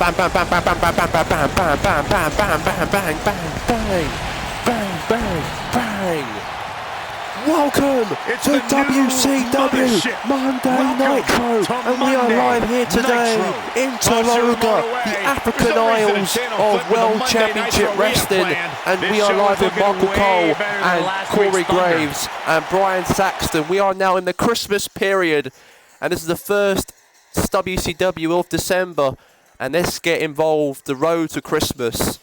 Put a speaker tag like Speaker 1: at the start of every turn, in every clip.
Speaker 1: bam, bam, bam, bam, bam, bam, bam, bam, bam, bam, bam, bam, bam, bam, bang, bang, bang, bang, bang, bang. Welcome to WCW Monday Nitro, and we are live here today in Tolga, the African Isles of World Championship Wrestling, and we are live with Michael Cole and Corey Graves and Brian Saxton. We are now in the Christmas period, and this is the first WCW of December, and let's get involved. The road to Christmas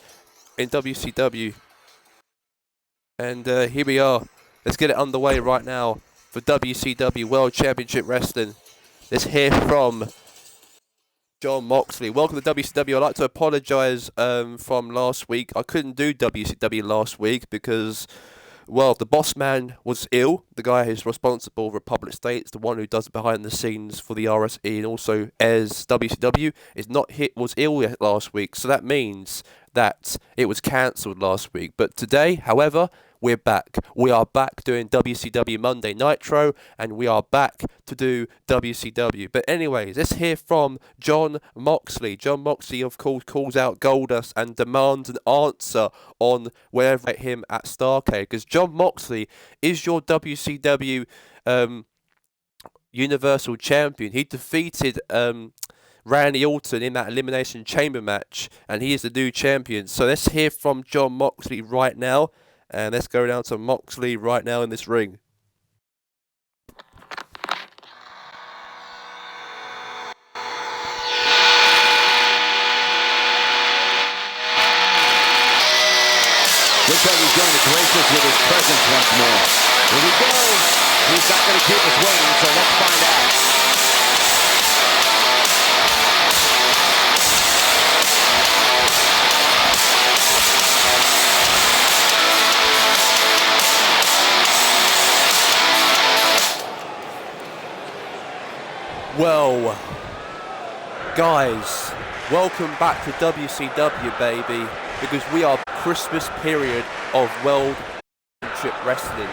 Speaker 1: in WCW, and here we are. Let's get it underway right now for WCW World Championship Wrestling. Let's hear from Jon Moxley. Welcome to WCW. I'd like to apologise from last week. I couldn't do WCW last week because, well, the boss man was ill. The guy who's responsible for Republic States, the one who does behind the scenes for the RSE and also airs WCW, was ill last week. So that means that it was cancelled last week. But today, however, we're back. We are back doing WCW Monday Nitro, and we are back to do WCW. But anyways, let's hear from Jon Moxley. Jon Moxley, of course, calls out Goldust and demands an answer on wherever him at Starrcade, because Jon Moxley is your WCW Universal Champion. He defeated Randy Orton in that Elimination Chamber match, and he is the new champion. So let's hear from Jon Moxley right now. And let's go down to Moxley right now in this ring.
Speaker 2: Looks like he's going to grace us with his presence once more. Here we go. He's not going to keep us waiting, so let's find out.
Speaker 1: Well, guys, welcome back to WCW, baby, because we are Christmas period of World Championship Wrestling.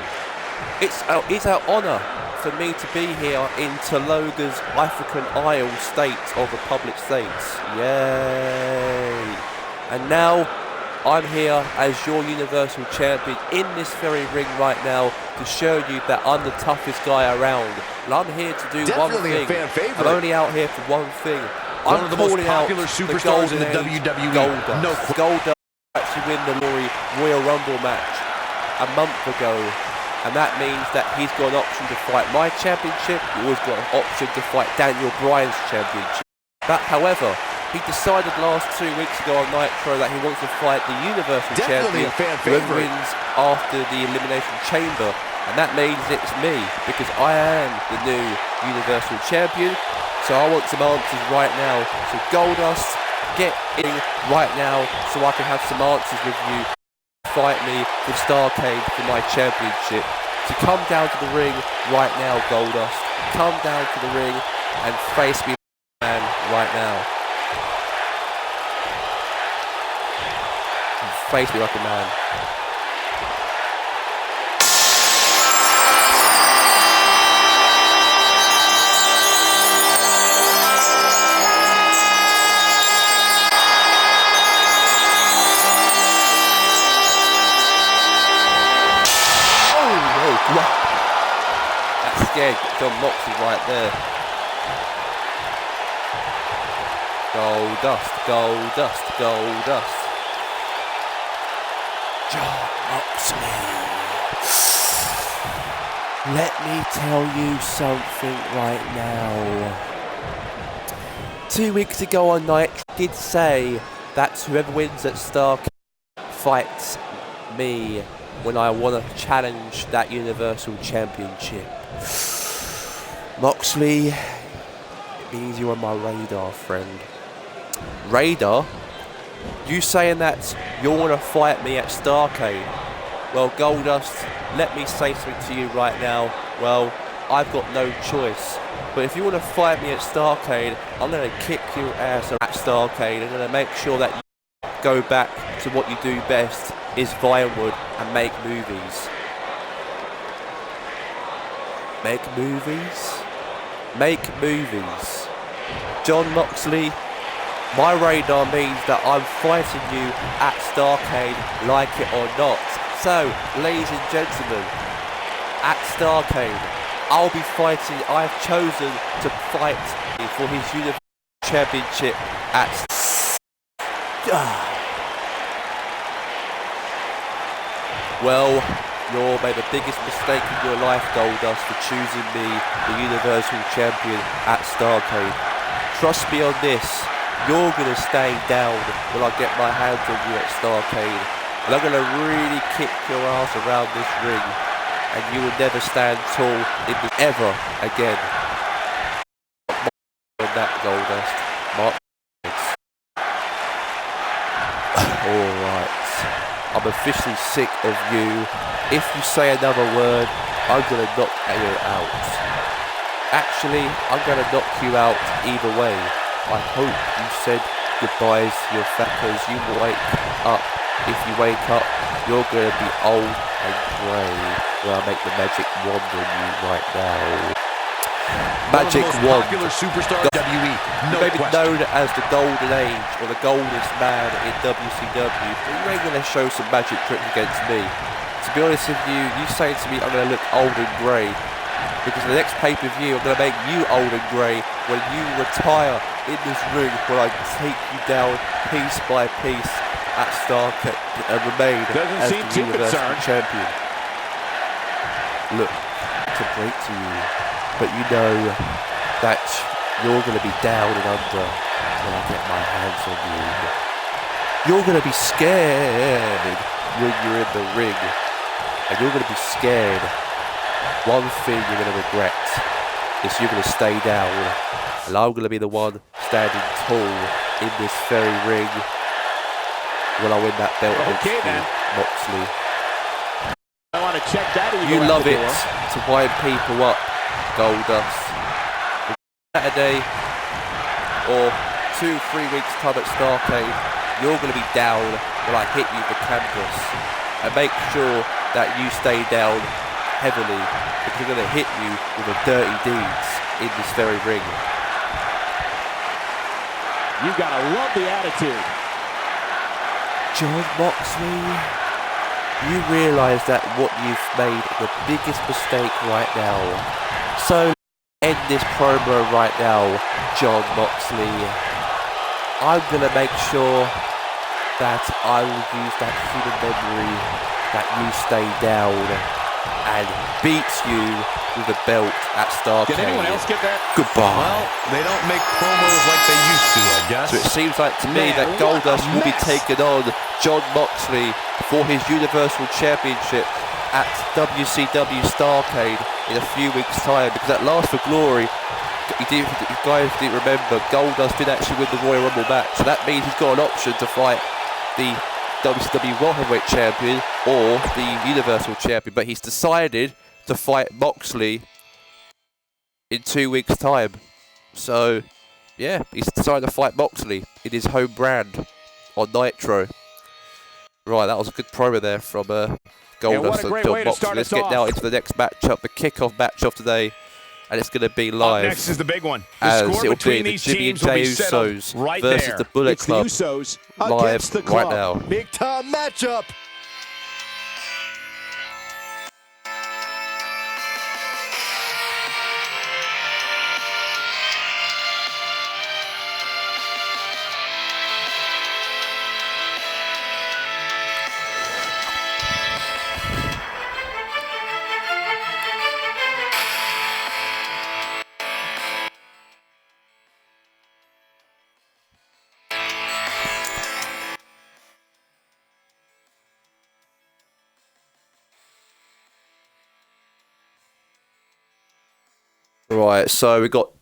Speaker 1: It's our honour for me to be here in Tolga's African Isle state of Republic States. Yay! And now I'm here as your Universal Champion in this very ring right now to show you that I'm the toughest guy around. And I'm here to do
Speaker 2: Definitely
Speaker 1: one thing.
Speaker 2: A fan favorite.
Speaker 1: I'm only out here for one thing.
Speaker 2: One of the most
Speaker 1: calling out
Speaker 2: popular superstars in the WWE.
Speaker 1: Goldust.
Speaker 2: No
Speaker 1: Goldust actually win the Royal Rumble match a month ago, and that means that he's got an option to fight my championship. He always got an option to fight Daniel Bryan's championship. But however, he decided last 2 weeks ago on Nitro that he wants to fight the Universal
Speaker 2: Definitely
Speaker 1: Champion,
Speaker 2: a fan
Speaker 1: whoever
Speaker 2: favorite.
Speaker 1: wins after the Elimination Chamber, and that means it's me, because I am the new Universal Champion. So I want some answers right now. So Goldust, get in right now so I can have some answers with you. Fight me with Starrcade for my championship. So come down to the ring right now, Goldust. Come down to the ring and face me, man, right now. Face me like a man. That scared Jon Moxley right there. Goldust, Goldust, Goldust. Jon Moxley. Let me tell you something right now. 2 weeks ago on Nitro, I did say that whoever wins at Starrcade fights me when I want to challenge that Universal Championship. Moxley, easy on my radar, friend. Radar? You saying that you want to fight me at Starrcade? Well, Goldust, let me say something to you right now. Well, I've got no choice. But if you want to fight me at Starrcade, I'm going to kick your ass at Starrcade. I'm going to make sure that you go back to what you do best, is Vinewood and make movies. Make movies? Make movies. Jon Moxley, My radar means that I'm fighting you at Starrcade, like it or not. So, ladies and gentlemen, at Starrcade, I'll be fighting. I've chosen to fight for his Universal Championship at. Well, you made the biggest mistake in your life, Goldust, for choosing me, the Universal Champion at Starrcade. Trust me on this, you're going to stay down when I get my hands on you at Starrcade. And I'm going to really kick your ass around this ring. And you will never stand tall in the ever again. On that, Goldust. Mark. Alright. I'm officially sick of you. If you say another word, I'm going to knock you out. Actually, I'm going to knock you out either way. I hope you said goodbyes to your because you wake up. If you wake up, you're going to be old and grey. When I make the magic wand on you right now. Magic wand.
Speaker 2: Popular superstar WWE, no
Speaker 1: maybe
Speaker 2: question.
Speaker 1: known as the Golden Age or the Goldest Man in WCW, but you ain't going to show some magic tricks against me. To be honest with you, you saying to me I'm going to look old and grey, because the next pay-per-view I'm going to make you old and grey when you retire in this ring, when I take you down piece by piece at Starrcade and remain as the Universal Champion. Look, it's a break to you, but you know that you're going to be down and under when I get my hands on you. You're going to be scared when you're in the ring, and you're going to be scared. One thing you're going to regret is you're going to stay down, and I'm going to be the one standing tall in this very ring when I win that belt against Moxley.
Speaker 2: I want to check that.
Speaker 1: You love it to wind people up, Goldust. Saturday or 2-3 weeks time at Starrcade, you're going to be down when I hit you with the canvas. And make sure that you stay down heavily, because I'm going to hit you with the dirty deeds in this very ring.
Speaker 2: You gotta love the attitude.
Speaker 1: John Moxley, you realise that what you've made the biggest mistake right now. So end this promo right now, John Moxley. I'm gonna make sure that I will use that human memory that you stay down and beat you with the belt at Starrcade.
Speaker 2: Did anyone else get that?
Speaker 1: Goodbye.
Speaker 2: Well, they don't make promos like they used to, I guess.
Speaker 1: So it seems like to me that Goldust will be taking on John Moxley for his Universal Championship at WCW Starrcade in a few weeks' time, because at Last for Glory, you guys didn't remember, Goldust did actually win the Royal Rumble match, so that means he's got an option to fight the WCW World Heavyweight Champion or the Universal Champion, but he's decided to fight Moxley in 2 weeks' time. So, yeah, he's decided to fight Moxley in his home brand on Nitro. Right, that was a good promo there from Goldust and John Moxley. Let's get now into the next matchup, the kickoff match of today, and it's going to be live.
Speaker 2: Up next is the big one.
Speaker 1: As
Speaker 2: The score
Speaker 1: it'll
Speaker 2: between
Speaker 1: be the
Speaker 2: these
Speaker 1: Jimmy and
Speaker 2: teams will
Speaker 1: Jay
Speaker 2: be settled
Speaker 1: Usos
Speaker 2: right
Speaker 1: versus
Speaker 2: there.
Speaker 1: the Bullet
Speaker 3: It's the
Speaker 1: Club
Speaker 3: Usos
Speaker 1: live
Speaker 3: against the club.
Speaker 1: right now.
Speaker 3: Big time matchup.
Speaker 1: Right, so we got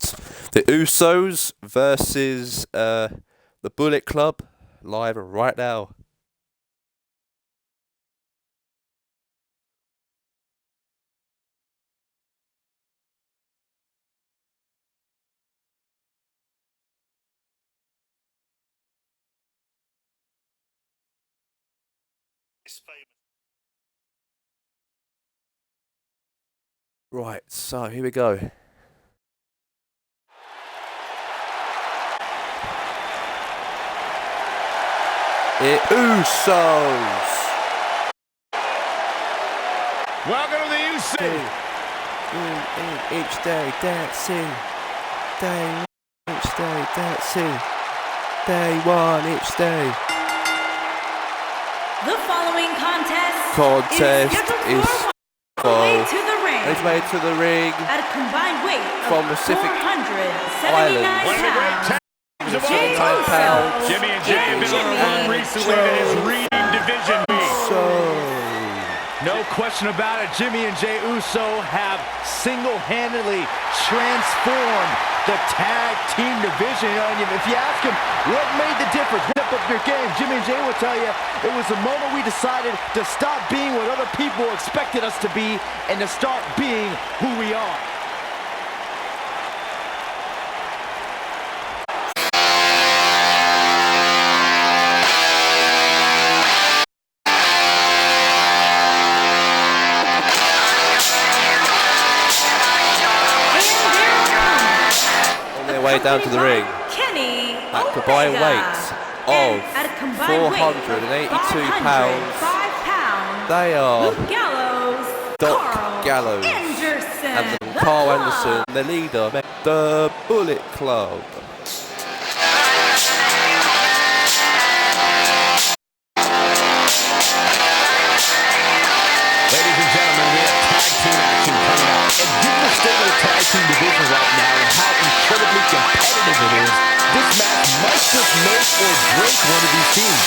Speaker 1: the Usos versus the Bullet Club live right now. Right, so here we go. Usos.
Speaker 2: Welcome to the UC.
Speaker 1: Each day, dancing. Day one, each day, dancing. Day one, each day.
Speaker 3: The following contest
Speaker 1: is
Speaker 3: made to the ring.
Speaker 1: It's made to the ring
Speaker 3: At a combined weight
Speaker 1: from
Speaker 3: of
Speaker 1: Pacific
Speaker 3: 479
Speaker 1: Islands.
Speaker 3: pounds.
Speaker 2: Jimmy and Jay have been on a run recently that is reading Division B. No question about it, Jimmy and Jay Uso have single-handedly transformed the tag team division. If you ask them what made the difference, step up your game, Jimmy and Jay will tell you it was the moment we decided to stop being what other people expected us to be and to start being who we are.
Speaker 1: Way down to the ring at combined weights of 482 pounds. They are Doc Gallows and Carl Anderson, the leader, the Bullet Club.
Speaker 2: Ladies and gentlemen, we have tag team action coming up. And given the state of the tag team division right now and how incredibly competitive it is, this match might just make or break one of these teams.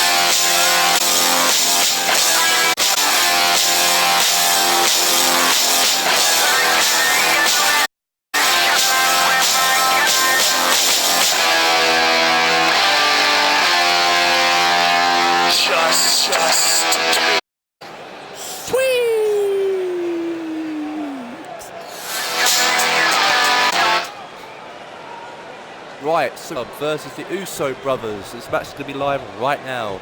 Speaker 1: Right, so versus the Uso brothers. This match is going to be live right now.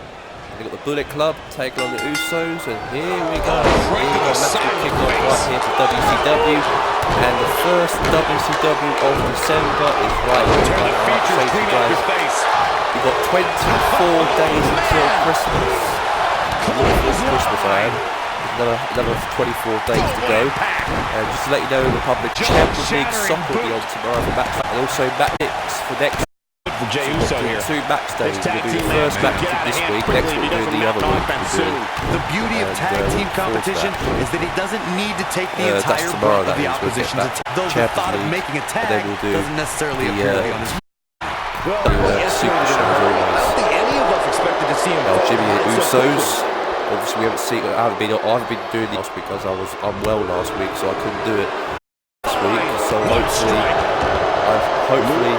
Speaker 1: We've got the Bullet Club taking on the Usos, and here we go. Let's kick off right here to WCW, and the first WCW of December is right here. We've got 24 days until Christmas. Christmas, I am. Another 24 days to go. And just to let you know, the Public Champions League Soccer will be on tomorrow for match, and also match for next.
Speaker 2: For Jey Uso here.
Speaker 1: 2 match days. We'll do the first match this week. Next we'll do the other week.
Speaker 2: The beauty of tag team competition is that he doesn't need to take the entire brunt of the opposition. Though the thought of making a tag doesn't necessarily appear on his. Well,
Speaker 1: Super Show as always.
Speaker 2: I don't think any of us expected to see him.
Speaker 1: Jimmy and Usos. Obviously, we haven't seen. I haven't been doing it last week because I was unwell last week, so I couldn't do it this week. So hopefully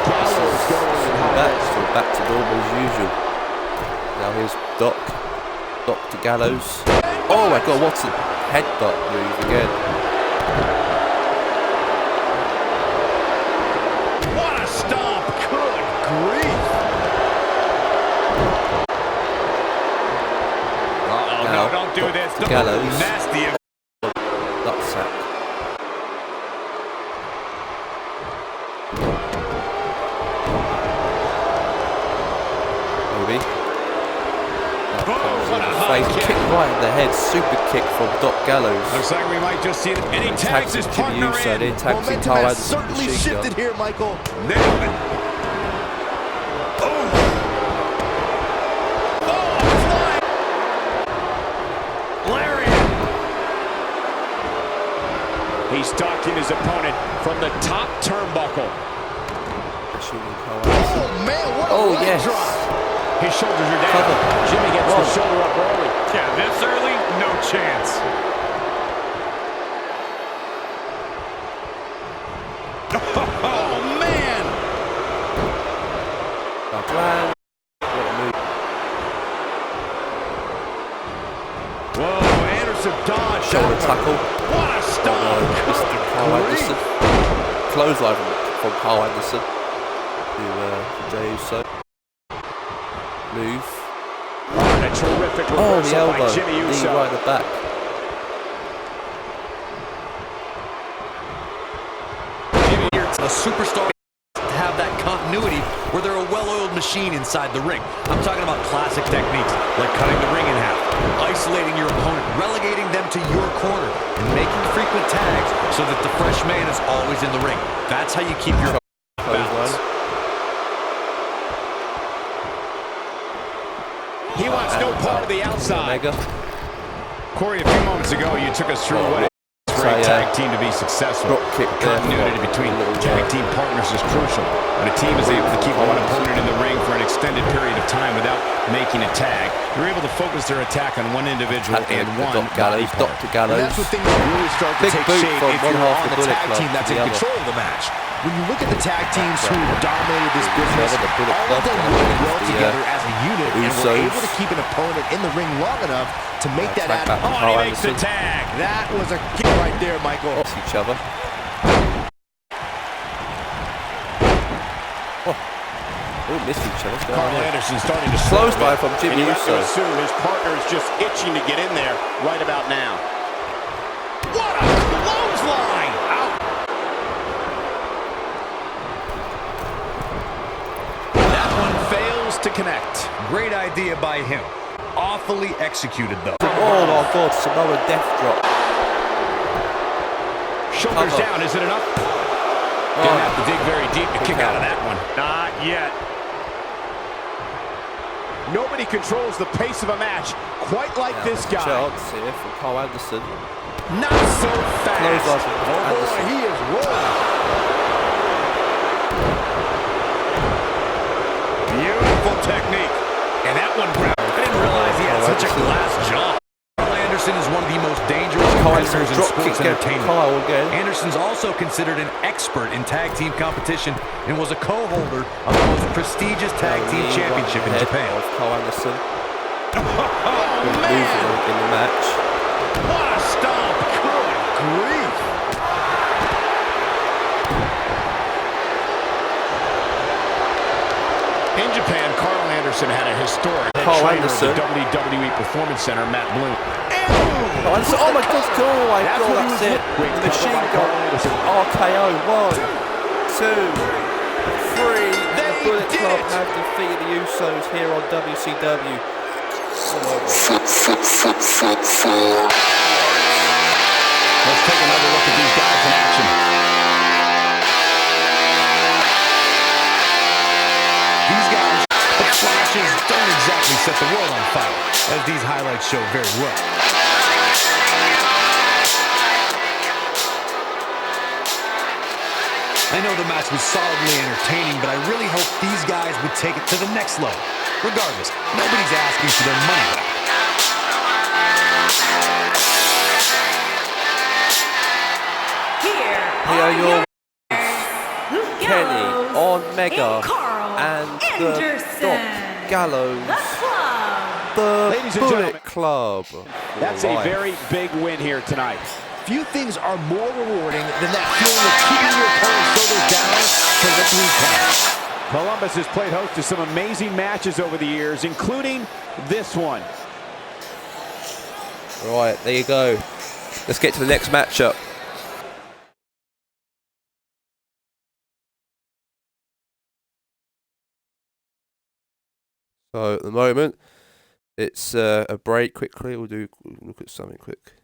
Speaker 1: this is back to normal as usual. Now here's Dr. Gallows. Oh my God, what's a headbutt move again?
Speaker 2: What a stomp! Good grief! No, don't do this.
Speaker 1: Dr. Gallows.
Speaker 2: Nasty.
Speaker 1: Nutsack. Maybe. Kick right in the head. Super kick from Doc Gallows.
Speaker 2: Looks like we might just see it. Any tags his partner in.
Speaker 1: Momentum has
Speaker 2: certainly shifted here, Michael.
Speaker 4: Nailed it. He's stalking his opponent from the top turnbuckle.
Speaker 2: Oh, man, what a
Speaker 1: yes.
Speaker 2: drop. His shoulders are down. Jimmy gets the shoulder up early.
Speaker 4: Yeah, this early, no chance.
Speaker 2: Oh, man. Whoa, Anderson dodged.
Speaker 1: Shoulder tackle.
Speaker 2: What a stomp.
Speaker 1: Mr. Carl Anderson. Clothesline from Carl Anderson to Jey Uso. Move.
Speaker 4: And a terrific
Speaker 1: Oh, the
Speaker 4: reversal
Speaker 1: elbow.
Speaker 4: by Jimmy
Speaker 1: Knee
Speaker 4: Uso.
Speaker 1: right in the back.
Speaker 2: Jimmy, you're a superstar to have that continuity where they're a well-oiled machine inside the ring. I'm talking about classic techniques like cutting the ring in half, isolating your opponent, relegating them to your corner, and making frequent tags so that the fresh man is always in the ring. That's how you keep your balance.
Speaker 4: He wants no part of the outside.
Speaker 5: Corey, a few moments ago, you took us through what it is for a tag team to be successful. Continuity between tag team partners is crucial. When a team is able to keep one opponent in the ring for an extended period of time without making a tag, they're able to focus their attack on one individual and one body part. And that's when things really start to take shape if you're on the tag team that's in control of the match. When you look at the tag teams who dominated this business, all of them worked well together as a unit and were able to keep an opponent in the ring long enough to make that happen.
Speaker 4: Oh, he makes the tag. That was a kick right there, Michael.
Speaker 1: Each other. Oh, missed each other.
Speaker 4: Carl Anderson starting to
Speaker 1: slow dive from Jimmy Uso.
Speaker 4: Assume his partner is just itching to get in there right about now. What a clothesline! Out.
Speaker 2: That one fails to connect. Great idea by him. Awfully executed, though.
Speaker 1: Oh my God, Samoa death drop.
Speaker 4: Shoulders down, is it enough? Didn't have to dig very deep to kick out of that one. Not yet. Nobody controls the pace of a match quite like this guy.
Speaker 1: Chance here from Carl Anderson.
Speaker 4: Not so fast. Oh boy, he is rolling. Beautiful technique. And that one grabbed. I didn't realize he had such a glass jaw. Carl Anderson is one of the most dangerous competitors in sports entertainment. Anderson's also considered an expert in tag team competition and was a co-holder of the most prestigious tag team championship in Japan.
Speaker 1: Carl Anderson.
Speaker 4: Oh, man.
Speaker 1: In the match.
Speaker 4: What a stomp. Good grief. In Japan, Carl Anderson had a historic trainer at the WWE Performance Center, Matt Bloom.
Speaker 1: Oh my God, that's it. The machine gun. RKO. 1, 2, 3. The Bullet Club have defeated the Usos here on WCW.
Speaker 4: Let's take another look at these guys in action. These guys, the flashes don't exactly set the world on fire, as these highlights show very well.
Speaker 2: I know the match was solidly entertaining, but I really hope these guys would take it to the next level. Regardless, nobody's asking for their money back.
Speaker 1: Here are your Kenny, Omega, and the Doc Gallows, the Bullet Club.
Speaker 4: That's a very big win here tonight. Few things are more rewarding than that feeling of keeping your opponent's shoulders down for the 3 count. Columbus has played host to some amazing matches over the years, including this one.
Speaker 1: Right, there you go. Let's get to the next matchup. So at the moment, it's a break quickly. We'll look at something quick.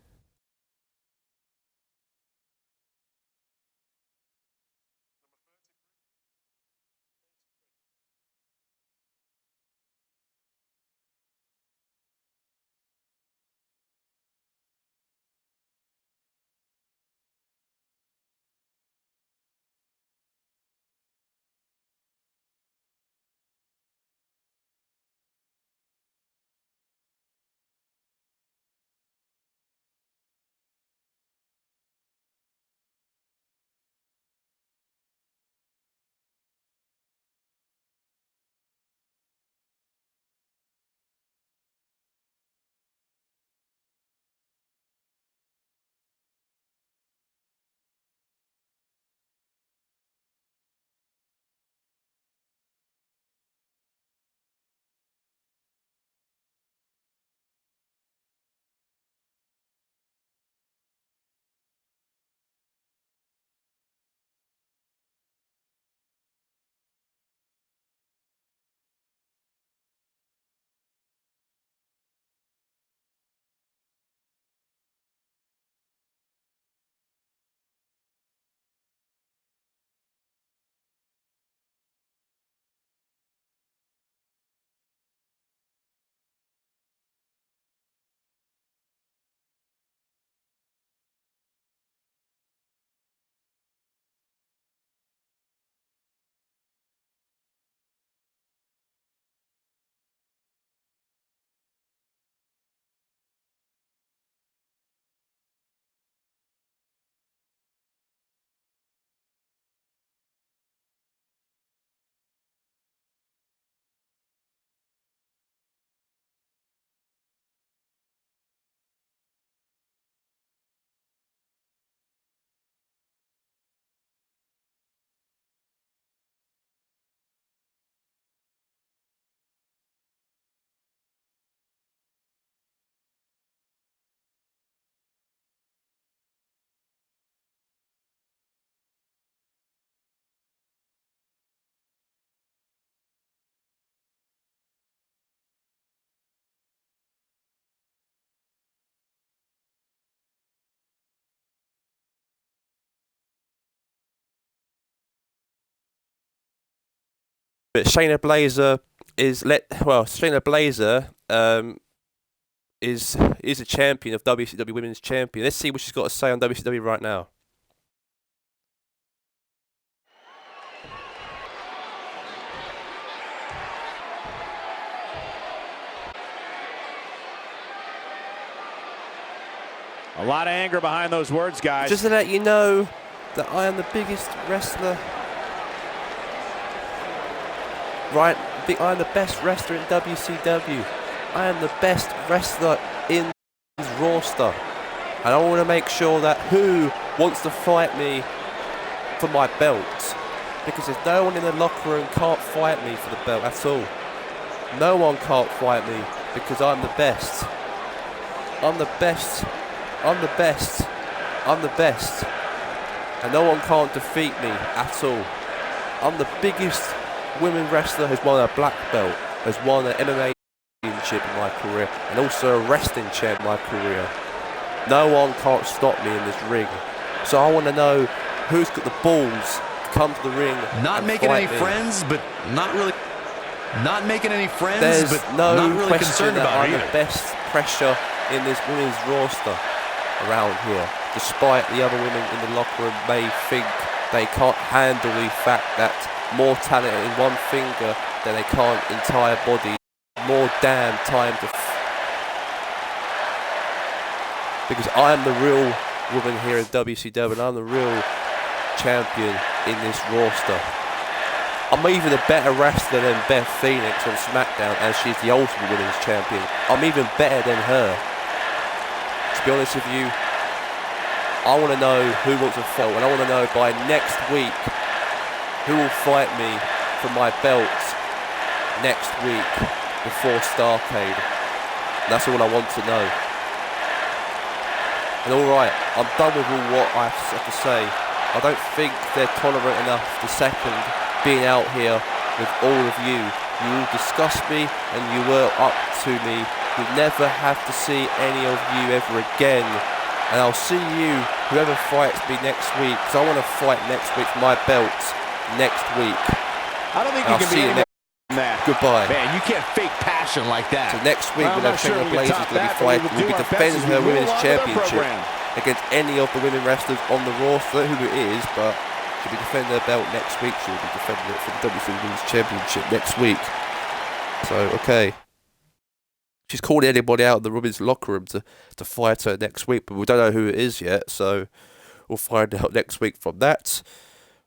Speaker 1: But Shayna Baszler Shayna Baszler is a champion of WCW Women's Champion. Let's see what she's got to say on WCW right now.
Speaker 5: A lot of anger behind those words, guys.
Speaker 1: Just to let you know that I am the biggest wrestler. Right, I am the best wrestler in WCW. I am the best wrestler in this roster. And I want to make sure that who wants to fight me for my belt. Because there's no one in the locker room can't fight me for the belt at all. No one can't fight me because I'm the best. I'm the best. I'm the best. I'm the best. And no one can't defeat me at all. I'm the biggest women wrestler who's won a black belt, has won an MMA championship in my career, and also a wrestling champ in my career. No one can't stop me in this ring. So I want to know who's got the balls to come to the ring.
Speaker 4: Not making any friends, but not really. Not making any friends,
Speaker 1: There's
Speaker 4: but
Speaker 1: no
Speaker 4: not really
Speaker 1: question
Speaker 4: concerned
Speaker 1: that
Speaker 4: about
Speaker 1: I'm
Speaker 4: it
Speaker 1: the
Speaker 4: either.
Speaker 1: best pressure in this women's roster around here, despite the other women in the locker room may think they can't handle the fact that more talent in one finger than they can't entire body. More damn time to because I am the real woman here in WCW and I'm the real champion in this roster. I'm even a better wrestler than Beth Phoenix on SmackDown, and she's the Ultimate Women's Champion. I'm even better than her. To be honest with you, I want to know who wants to fight, and I want to know by next week who will fight me for my belt next week before Starrcade. And that's all I want to know. And alright, I'm done with all what I have to say. I don't think they're tolerant enough the second being out here with all of you. You all discussed me and you were up to me. You'll never have to see any of you ever again. And I'll see you, whoever fights me next week, because I want to fight next week for my belt next week.
Speaker 5: I don't think
Speaker 1: And
Speaker 5: you can be any more than that.
Speaker 1: Goodbye.
Speaker 5: Man, you can't fake passion like that.
Speaker 1: So next week,
Speaker 5: Well,
Speaker 1: when
Speaker 5: I'm not sure
Speaker 1: Shayna
Speaker 5: we can
Speaker 1: Baszler
Speaker 5: top
Speaker 1: is going to
Speaker 5: that,
Speaker 1: be
Speaker 5: but we
Speaker 1: fighting,
Speaker 5: will
Speaker 1: will
Speaker 5: do
Speaker 1: be
Speaker 5: our best
Speaker 1: defending
Speaker 5: as we
Speaker 1: her
Speaker 5: move
Speaker 1: women's
Speaker 5: along with our
Speaker 1: championship
Speaker 5: program.
Speaker 1: against any of the women wrestlers on the roster, who it is, but she'll be defending her belt next week. She'll be defending it for the WCW Women's Championship next week. So, okay. She's calling anybody out of the women's locker room to fight her next week, but we don't know who it is yet, so we'll find out next week from that.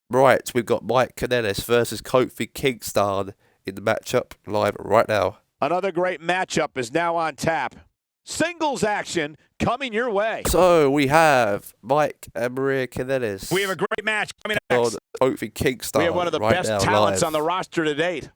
Speaker 1: Right, we've got Mike Kanellis versus Kofi Kingston in the matchup live right now.
Speaker 5: Another great matchup is now on tap. Singles action coming your way.
Speaker 1: So we have Mike and Maria Kanellis.
Speaker 5: We have a great match coming
Speaker 1: on
Speaker 5: next.
Speaker 1: Kofi Kingston.
Speaker 5: We have one of the
Speaker 1: right
Speaker 5: best
Speaker 1: now,
Speaker 5: talents
Speaker 1: live.
Speaker 5: on the roster to date.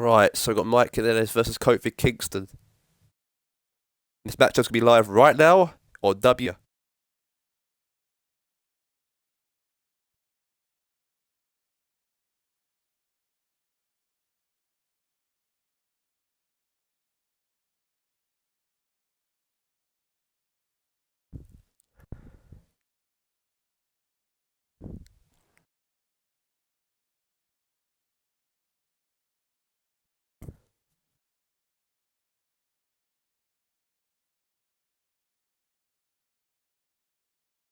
Speaker 1: Right, so we've got Mike Kanellis versus Kofi Kingston. This matchup's going to be live right now on W.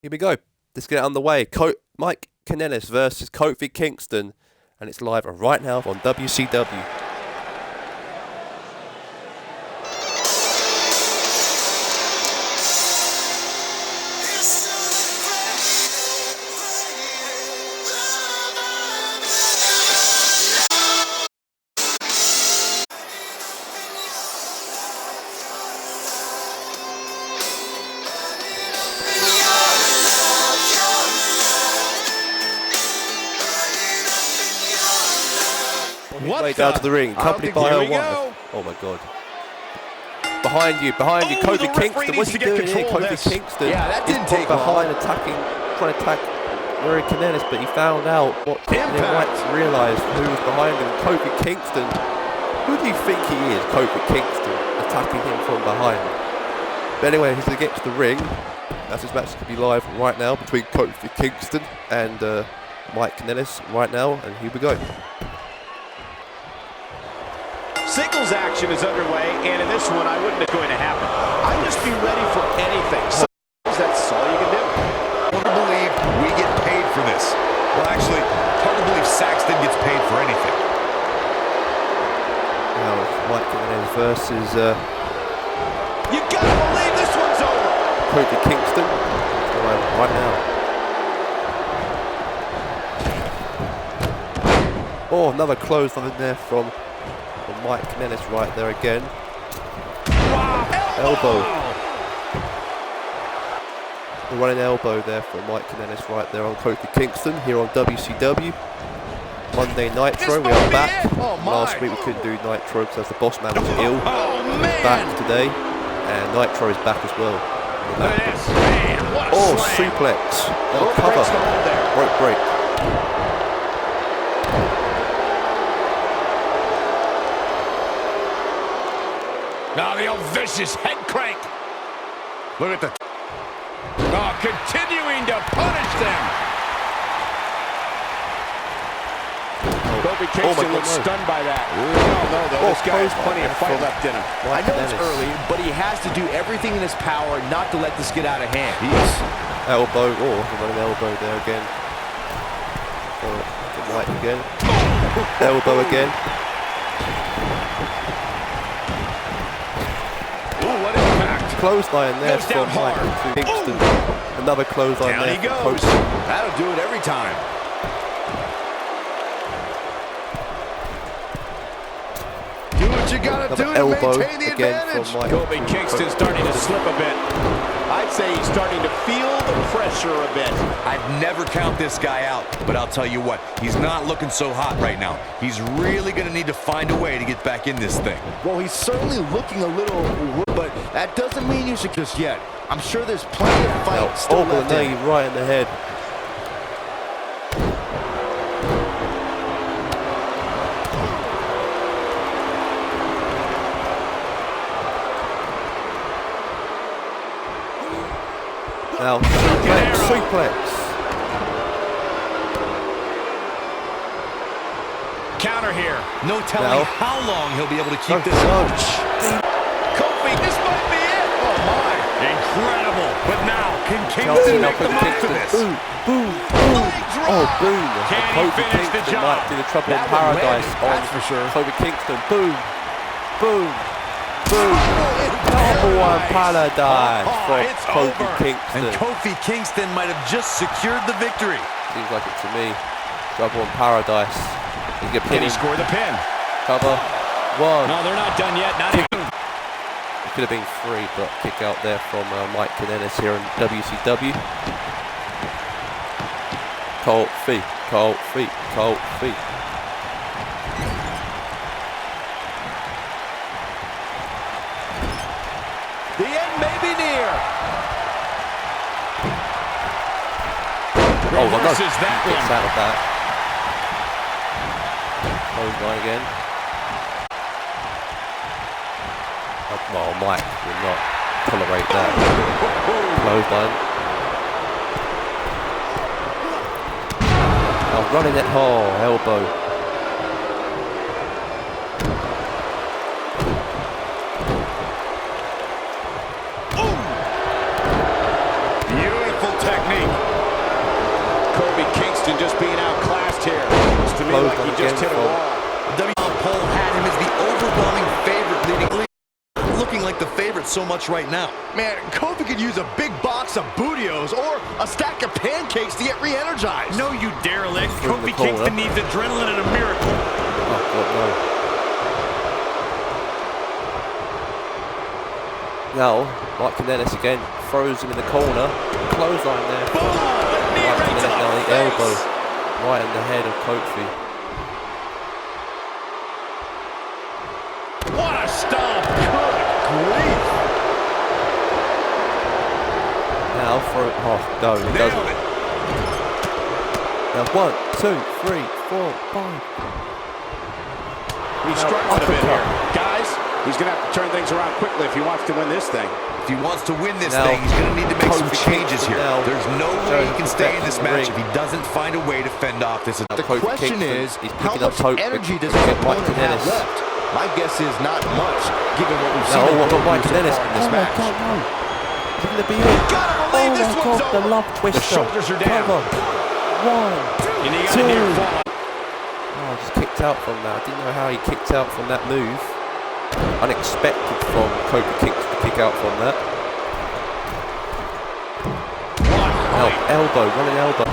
Speaker 1: Here we go. Let's get it underway. Mike Kanellis versus Kofi Kingston, and it's live right now on WCW. his way down to the ring, accompanied by her wife. Oh my God. Behind you, Kofi Kingston. What's he doing here? Kofi Kingston.
Speaker 4: Yeah, that didn't take
Speaker 1: behind, trying to attack Murray Kanellis, but he found out what White realised who was behind him. Kofi Kingston. Who do you think he is, Kofi Kingston, attacking him from behind? But anyway, as he gets to the ring, that's his match to be live right now between Kofi Kingston and Mike Kanellis right now, and here we go.
Speaker 6: Singles action is underway, and in this one, I wouldn't it's going to happen. I'd just be ready for anything. So that's all you can do.
Speaker 5: Hard to believe we get paid for this. Well, actually, hard to believe Saxton gets paid for anything.
Speaker 1: Now it's Mike Kanellis versus
Speaker 6: You gotta believe this one's over.
Speaker 1: Kofi Kingston right now. Oh, another close on in there from Mike Kanellis right there again.
Speaker 6: Wow,
Speaker 1: elbow. The running elbow there from Mike Kanellis right there on Kofi Kingston here on WCW. Monday Nitro, we are back. Last week we couldn't do Nitro because the boss man was ill. He's back today, and Nitro is back as well. Oh, suplex. Oh, cover. Rope break.
Speaker 5: Now the old vicious head crank. Look at the... Oh, continuing to punish them.
Speaker 6: Kofi Kingston looks stunned by that. No, this guy has plenty of fight left in him.
Speaker 2: I know it's early, but he has to do everything in his power not to let this get out of hand.
Speaker 1: Elbow, running elbow there again. White again. Elbow again. Clothesline there from Mike Kingston. Another clothesline there from Kofi.
Speaker 2: That'll do it every time.
Speaker 6: Do what you gotta do to maintain the advantage.
Speaker 1: Kofi
Speaker 6: Kingston starting to slip a bit. I'd say he's starting to feel the pressure a bit.
Speaker 4: I'd never count this guy out, but I'll tell you what, he's not looking so hot right now. He's really going to need to find a way to get back in this thing.
Speaker 2: Well, he's certainly looking a little, but that doesn't mean you should just yet. I'm sure there's plenty of fight still left in.
Speaker 1: Knee right in the head. Now, suplex.
Speaker 6: Counter here.
Speaker 4: No telling how long he'll be able to keep this up.
Speaker 6: Kofi, this might be it. Oh, my.
Speaker 5: Incredible. But now, can Kingston make the most of this?
Speaker 1: Boom, boom, boom. Oh, boom.
Speaker 5: Can he finish the job?
Speaker 1: Might be the trouble in paradise.
Speaker 6: That's for sure.
Speaker 1: Kofi Kingston. Boom, boom, boom. Number one paradise from Kofi Kingston.
Speaker 4: And Kofi Kingston might have just secured the victory.
Speaker 1: Seems like it to me. Trouble in paradise.
Speaker 6: Can he score the pin?
Speaker 1: Cover. One.
Speaker 6: No, they're not done yet. Not even.
Speaker 1: It could have been 3, but kick out there from Mike Kanellis here in WCW. Kofi, Kofi, Kofi.
Speaker 6: The end may be near.
Speaker 1: Oh, no.
Speaker 6: Reverses that one.
Speaker 1: Gets out of that. Clothesline again. Oh, Mike will not tolerate that. Clothesline. Oh, running it. Oh, elbow.
Speaker 6: Just being outclassed here. Looks to me like he just hit a wall.
Speaker 4: W poll had him as the overwhelming favorite leading, looking like the favorite so much right now.
Speaker 2: Man, Kofi could use a big box of Bootios or a stack of pancakes to get re-energized.
Speaker 5: No, you derelict. Kofi Kingston needs adrenaline and a miracle.
Speaker 1: Oh, God, no. Now, Mike Kanellis again throws him in the corner. Clothesline there.
Speaker 5: Boom!
Speaker 1: Mike Kanellis now the elbow right in the head of Kofi. Now for it. Oh, no, it doesn't. Now 1, 2, 3, 4, 5.
Speaker 6: He's struggling a bit here. Guys, he's going to have to turn things around quickly if he wants to win this thing.
Speaker 4: If he wants to win this thing, he's going to need to make some changes here. There's no way he can stay in this match if he doesn't find a way to fend off this. The question is, how much energy does his opponent have left? My guess is not much, given what we've seen in this match.
Speaker 1: Oh my God, no. Is it going to be it? Oh my God, the love twister.
Speaker 6: The shoulders are down.
Speaker 1: 1, 2. Oh, I just kicked out from that. I didn't know how he kicked out from that move. Unexpected from Kofi Kingston to kick out from that. Elbow, running elbow.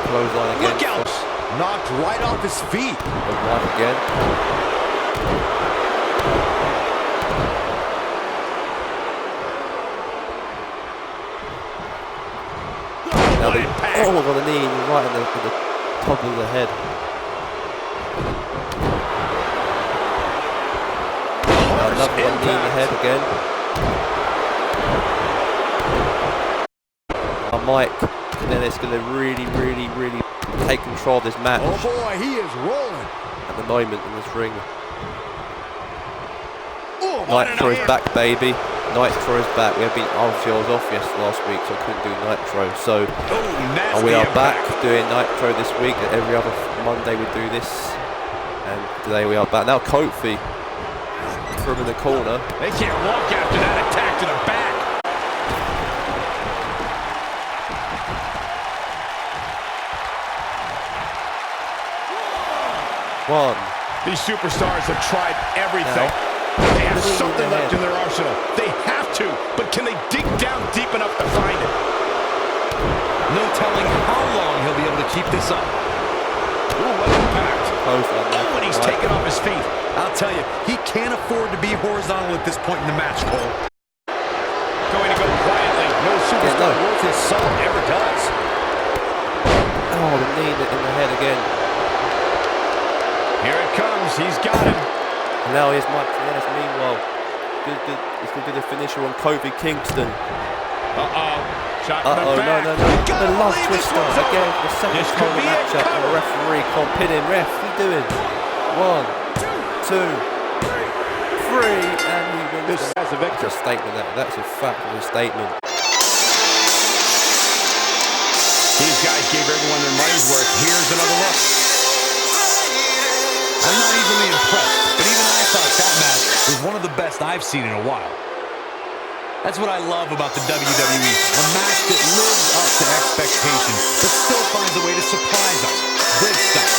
Speaker 1: Clothesline again.
Speaker 6: Look out! Knocked right off his feet.
Speaker 1: Right again. Now on the knee, right in the top of the head. Another one knee in the head again. Mike, and then it's going to really take control of this match.
Speaker 6: Oh boy, he is rolling.
Speaker 1: At the moment in this ring. Nitro is back, baby. Nitro is back. Obviously I was off last week, so I couldn't do Nitro. So we are back doing Nitro this week. Every other Monday we do this, and today we are back. Now Kofi from in the corner.
Speaker 6: They can't walk after that attack to the back. These superstars have tried everything. They have something left in their arsenal. They have to, but can they dig down deep enough to find it?
Speaker 4: No telling how long he'll be able to keep this up.
Speaker 6: Ooh, what impact. Oh, and he's taken off his feet.
Speaker 4: I'll tell you, he can't afford to be horizontal at this point in the match, Cole.
Speaker 6: Going to go quietly. No superstar worth his salt ever does.
Speaker 1: Oh, the knee in the head again.
Speaker 6: Here it comes. He's got him.
Speaker 1: And now here's Mike Tennis. Meanwhile, he's going to do the finisher on Kofi Kingston.
Speaker 6: Shot in the back.
Speaker 1: No. The love twister again for the second time in the matchup. And the referee can't pin him. Ref, what are you doing? 1, 2, 3, and he wins.
Speaker 6: This is a victory.
Speaker 1: That's a statement. That's a fact of a statement.
Speaker 6: These guys gave everyone their money's worth. Here's another look.
Speaker 4: I'm not easily impressed, but even I thought that match was one of the best I've seen in a while. That's what I love about the WWE. A match that lives up to expectations, but still finds a way to surprise us. Great stuff.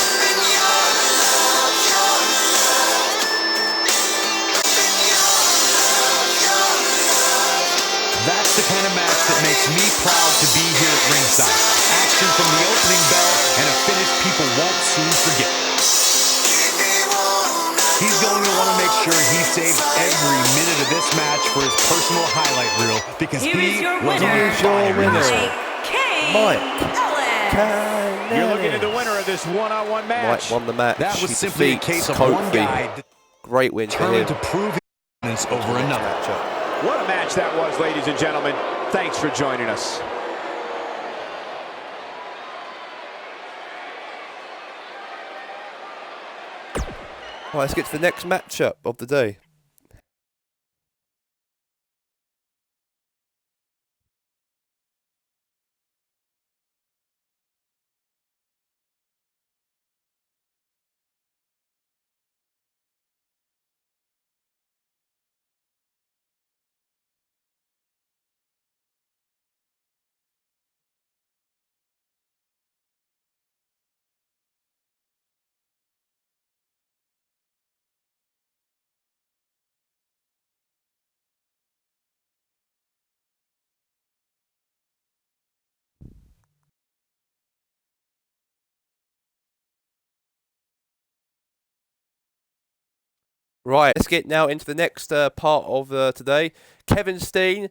Speaker 4: That's the kind of match that makes me proud to be here at ringside. Action from the opening bell and a finish people won't soon forget. He's going to want to make sure he saves every minute of this match for his personal highlight reel because he was
Speaker 1: your winner. Mike
Speaker 6: Ellis. You're looking at the winner of this one-on-one match.
Speaker 1: Mike won the match.
Speaker 4: That was simply a case of
Speaker 1: Kofi.
Speaker 4: one guy
Speaker 1: Great win for him.
Speaker 4: determined to prove his dominance over another.
Speaker 6: What a match that was, ladies and gentlemen. Thanks for joining us.
Speaker 1: Right, let's get to the next matchup of the day. Right, let's get now into the next part of today. Kevin Steen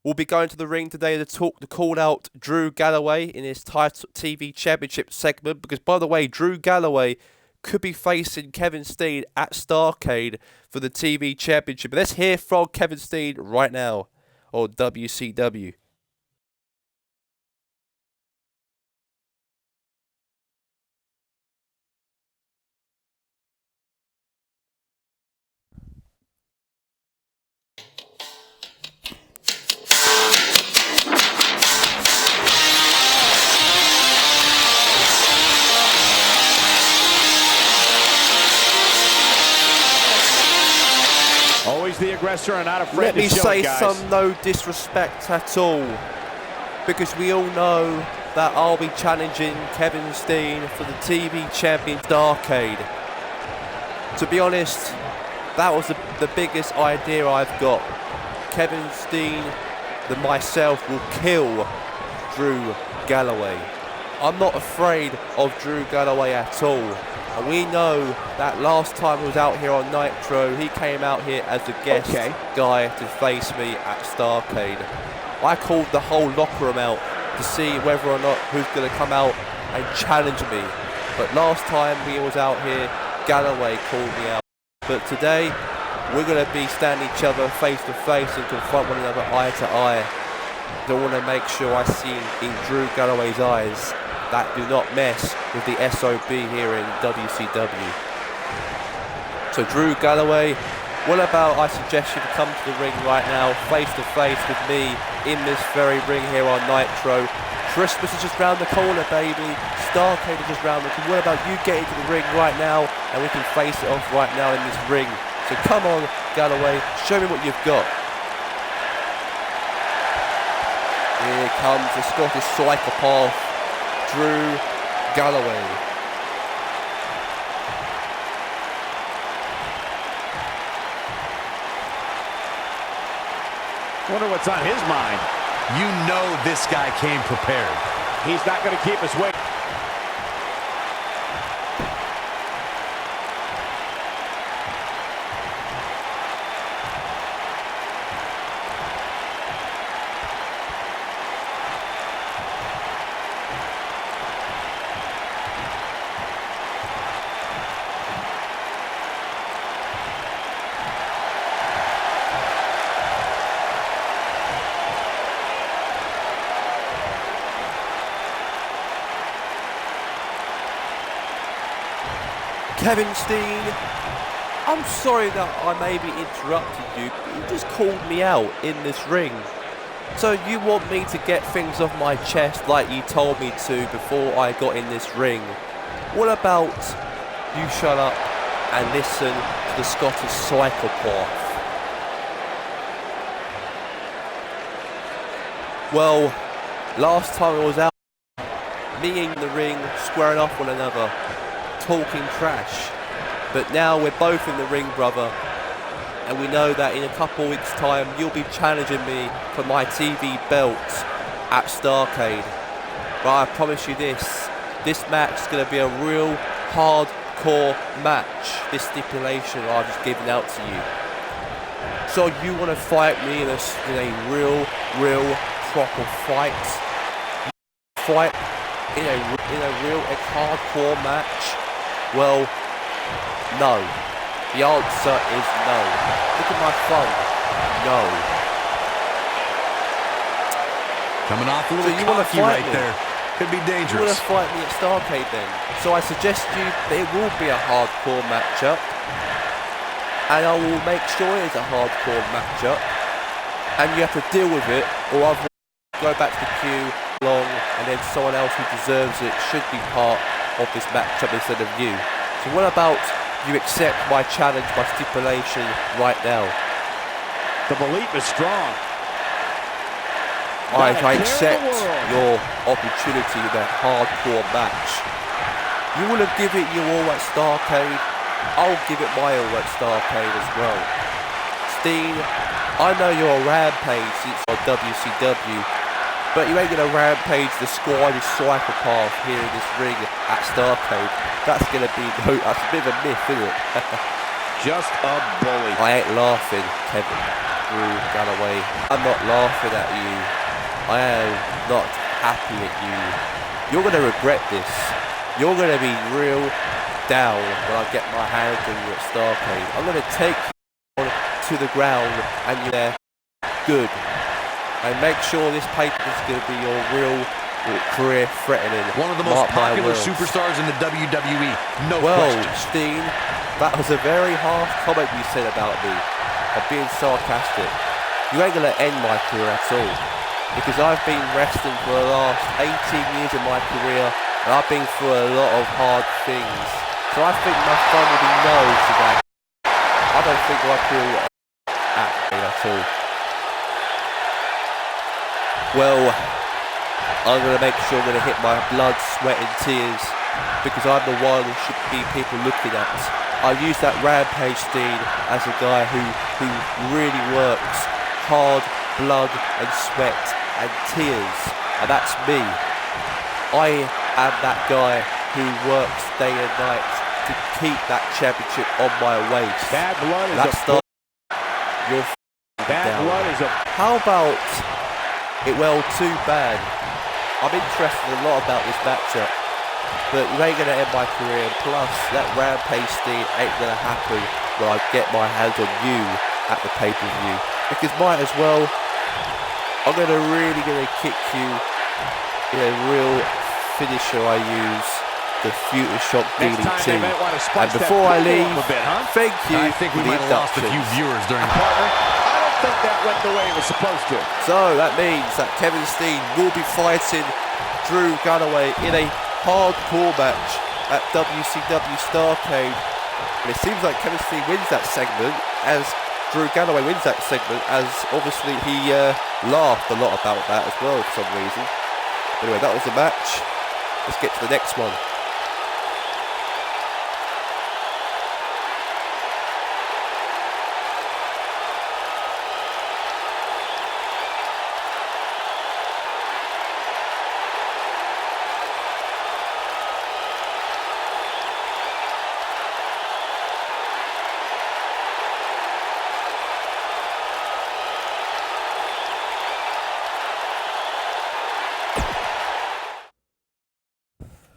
Speaker 1: will be going to the ring today to call out Drew Galloway in his TV Championship segment. Because, by the way, Drew Galloway could be facing Kevin Steen at Starrcade for the TV Championship. But let's hear from Kevin Steen right now on WCW.
Speaker 5: aggressor and not afraid
Speaker 1: Let
Speaker 5: to
Speaker 1: me
Speaker 5: show
Speaker 1: say
Speaker 5: it, guys.
Speaker 1: some no disrespect at all, because we all know that I'll be challenging Kevin Steen for the TV Champions Arcade. To be honest, that was the biggest idea I've got. Kevin Steen, myself, will kill Drew Galloway. I'm not afraid of Drew Galloway at all. And we know that last time he was out here on Nitro, he came out here as a guest guy to face me at Starrcade. I called the whole locker room out to see whether or not who's going to come out and challenge me. But last time we was out here, Galloway called me out. But today, we're going to be standing each other face to face and confront one another eye to eye. I want to make sure I see in Drew Galloway's eyes that do not mess with the SOB here in WCW. So Drew Galloway, what about I suggest you to come to the ring right now, face to face with me in this very ring here on Nitro. Christmas is just round the corner, baby. Starrcade is just round the corner. What about you get into the ring right now and we can face it off right now in this ring. So come on, Galloway, show me what you've got. Here comes the Scottish psychopath, Drew Galloway.
Speaker 5: Wonder what's on his mind.
Speaker 4: You know this guy came prepared.
Speaker 5: He's not going to keep us waiting.
Speaker 1: Kevin Steen, I'm sorry that I maybe interrupted you, but you just called me out in this ring. So you want me to get things off my chest like you told me to before I got in this ring. What about you shut up and listen to the Scottish psychopath? Well, last time I was out, me in the ring, squaring off one another, talking trash, but now we're both in the ring, brother, and we know that in a couple of weeks time you'll be challenging me for my TV belt at Starrcade. But I promise you this match is going to be a real hardcore match, this stipulation I've just given out to you. So you want to fight me in a real proper fight in a real hardcore match? Well, no. The answer is no. Look at my phone. No.
Speaker 4: Coming off a little cocky right there. Could be dangerous.
Speaker 1: You want to fight me at Starrcade then? So I suggest you that it will be a hardcore matchup, and I will make sure it is a hardcore matchup, and you have to deal with it, or otherwise go back to the queue long, and then someone else who deserves it should be part of this matchup instead of you. So what about you accept my challenge, my stipulation right now?
Speaker 5: The belief is strong.
Speaker 1: I accept your opportunity with a hardcore match. You will have given it your all at Starrcade. I'll give it my all at Starrcade as well. Steen, I know you're a rampage since on WCW, but you ain't gonna rampage the Scottish psychopath here in this ring at Starrcade. That's a bit of a myth, isn't it?
Speaker 5: Just a bully.
Speaker 1: I ain't laughing, Kevin. Drew Galloway. I'm not laughing at you. I am not happy at you. You're gonna regret this. You're gonna be real down when I get my hands on you at Starrcade. I'm gonna take you to the ground and you're there good. And make sure this paper is going to be your real career threatening.
Speaker 4: One of the most popular superstars in the WWE, no question.
Speaker 1: Well, Steen, that was a very harsh comment you said about me. I'm being sarcastic. You ain't going to end my career at all. Because I've been wrestling for the last 18 years of my career, and I've been through a lot of hard things. So I think my son will be no to that. I don't think my career will end. at me at all. Well, I'm going to make sure I'm going to hit my blood, sweat and tears, because I'm the one who should be people looking at. I use that Rampage Dean as a guy who really works hard, blood and sweat and tears, and that's me. I am that guy who works day and night to keep that championship on my waist.
Speaker 6: Bad blood is
Speaker 1: that's
Speaker 6: a...
Speaker 1: You're
Speaker 6: Bad
Speaker 1: down.
Speaker 6: blood is a...
Speaker 1: How about it? Well, too bad. I'm interested a lot about this matchup, but it ain't gonna end my career. And plus, that Rampage thing ain't gonna happen when I get my hands on you at the pay-per-view. Because might as well, I'm really gonna kick you in a real finisher I use, the Future Shock DDT. And before I leave, thank you.
Speaker 5: I think we might have lost a few viewers during the partner.
Speaker 6: I don't think that went the way it was supposed to.
Speaker 1: So that means that Kevin Steen will be fighting Drew Galloway in a hardcore match at WCW Starrcade. And it seems like Kevin Steen wins that segment, as Drew Galloway wins that segment, as obviously he laughed a lot about that as well for some reason. Anyway, that was the match. Let's get to the next one.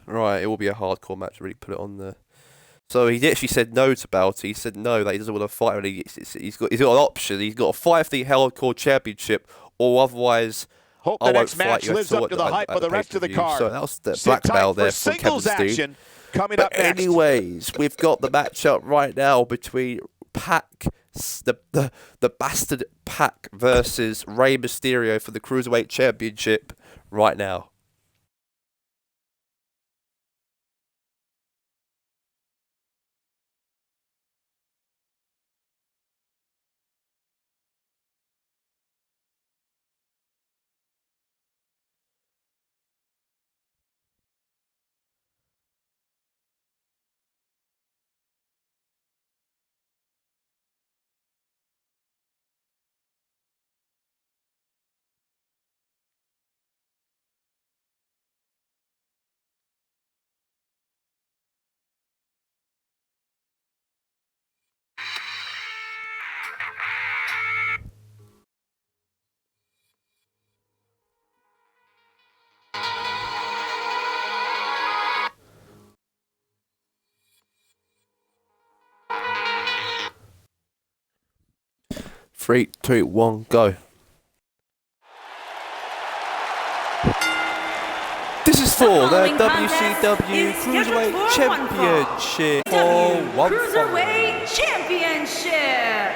Speaker 1: Right, it will be a hardcore match. Really put it on there. So he actually said no about it. He said no, that he doesn't want to fight. He's got an option. He's got to fight for the hardcore championship, or otherwise
Speaker 6: Hope
Speaker 1: I
Speaker 6: the
Speaker 1: won't
Speaker 6: next match
Speaker 1: fight you
Speaker 6: lives
Speaker 1: at all
Speaker 6: up to the hype of the rest of the card.
Speaker 1: So that was the
Speaker 6: Sit
Speaker 1: blackmail
Speaker 6: tight
Speaker 1: there
Speaker 6: for
Speaker 1: from Kevin
Speaker 6: singles
Speaker 1: Steen.
Speaker 6: action coming
Speaker 1: But
Speaker 6: up next.
Speaker 1: anyways, we've got the matchup right now between Pac, the bastard Pac versus Rey Mysterio for the Cruiserweight Championship right now. Three, two, one, go. This is for the WCW Cruiserweight Championship.
Speaker 3: Cruiserweight Championship.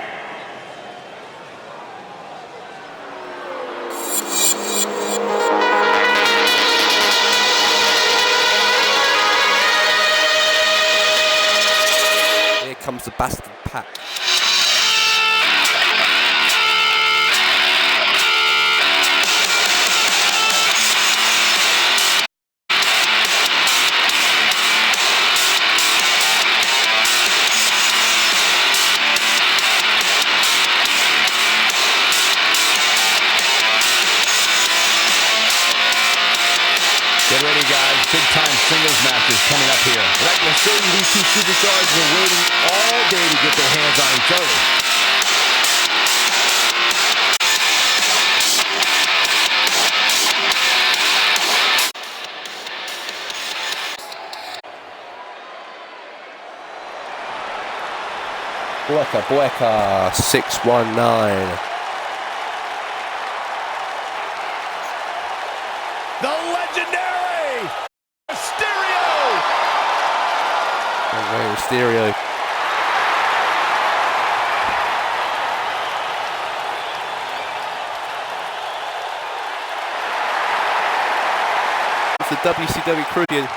Speaker 1: Here comes the bastard Pac.
Speaker 5: Get ready, guys. Big-time singles matches coming up here.
Speaker 6: But I can assure you these two superstars were waiting all day to get their hands on each other.
Speaker 1: Bueka 619.
Speaker 6: The legendary Mysterio!
Speaker 1: Rey Mysterio. It's the WCW Cruiserweight.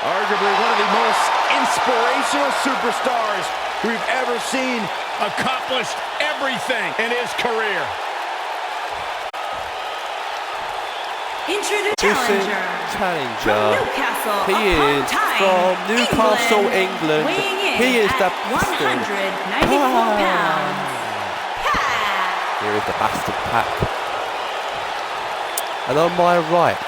Speaker 2: Arguably one of the most inspirational superstars we've ever seen.
Speaker 6: Accomplished everything in his career.
Speaker 3: Introducing
Speaker 1: challenger.
Speaker 3: Newcastle
Speaker 1: He is from Newcastle, England.
Speaker 3: Weighing in
Speaker 1: He is the
Speaker 3: at
Speaker 1: bastard.
Speaker 3: 194 pounds. Pat.
Speaker 1: Here is the bastard Pac. And on my right,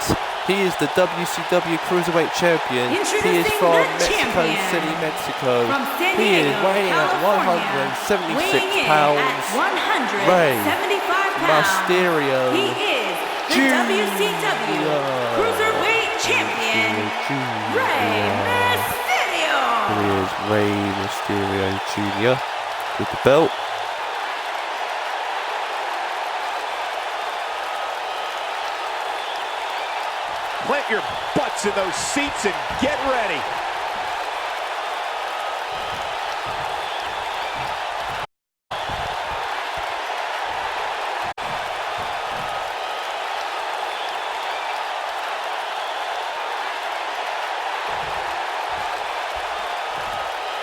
Speaker 1: he is the WCW Cruiserweight Champion. He is
Speaker 3: Introducing
Speaker 1: from
Speaker 3: the
Speaker 1: Mexico
Speaker 3: champion.
Speaker 1: City, Mexico.
Speaker 3: From San
Speaker 1: He is
Speaker 3: Diego,
Speaker 1: weighing at
Speaker 3: California.
Speaker 1: 176
Speaker 3: Weighing in
Speaker 1: pounds.
Speaker 3: at
Speaker 1: Rey
Speaker 3: 175 pounds.
Speaker 1: Mysterio.
Speaker 3: He is the WCW Cruiserweight Champion, Rey Mysterio.
Speaker 1: Here is Rey Mysterio Jr. with the belt.
Speaker 6: Plant your butts in those seats and get ready.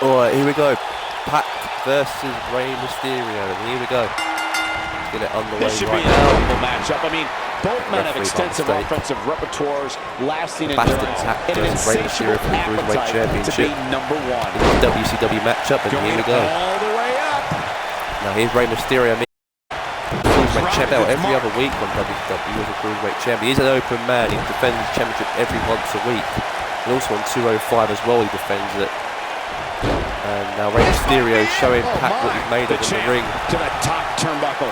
Speaker 1: Alright, here we go. Pac versus Rey Mysterio. And here we go. Let's get it underway
Speaker 2: This should
Speaker 1: right
Speaker 2: be an
Speaker 1: now.
Speaker 2: incredible matchup. I mean, both men have
Speaker 1: Referee
Speaker 2: extensive
Speaker 1: by mistake.
Speaker 2: offensive repertoires, lasting
Speaker 1: Bastard
Speaker 2: endurance,
Speaker 1: Pac
Speaker 2: and an
Speaker 1: versus Rey Mysterio
Speaker 2: insatiable
Speaker 1: for the Cruiserweight
Speaker 2: appetite to be
Speaker 1: Championship.
Speaker 2: number one.
Speaker 1: It's a WCW matchup, and here we go.
Speaker 6: All the way up.
Speaker 1: Now here's Rey Mysterio. Cruiserweight champ out every other week on WCW as a Cruiserweight champion. He's an open man. He defends his championship every once a week. And also on 205 as well, he defends it. And now Rey Mysterio showing Pac what he's made of in the ring.
Speaker 6: To the top turnbuckle.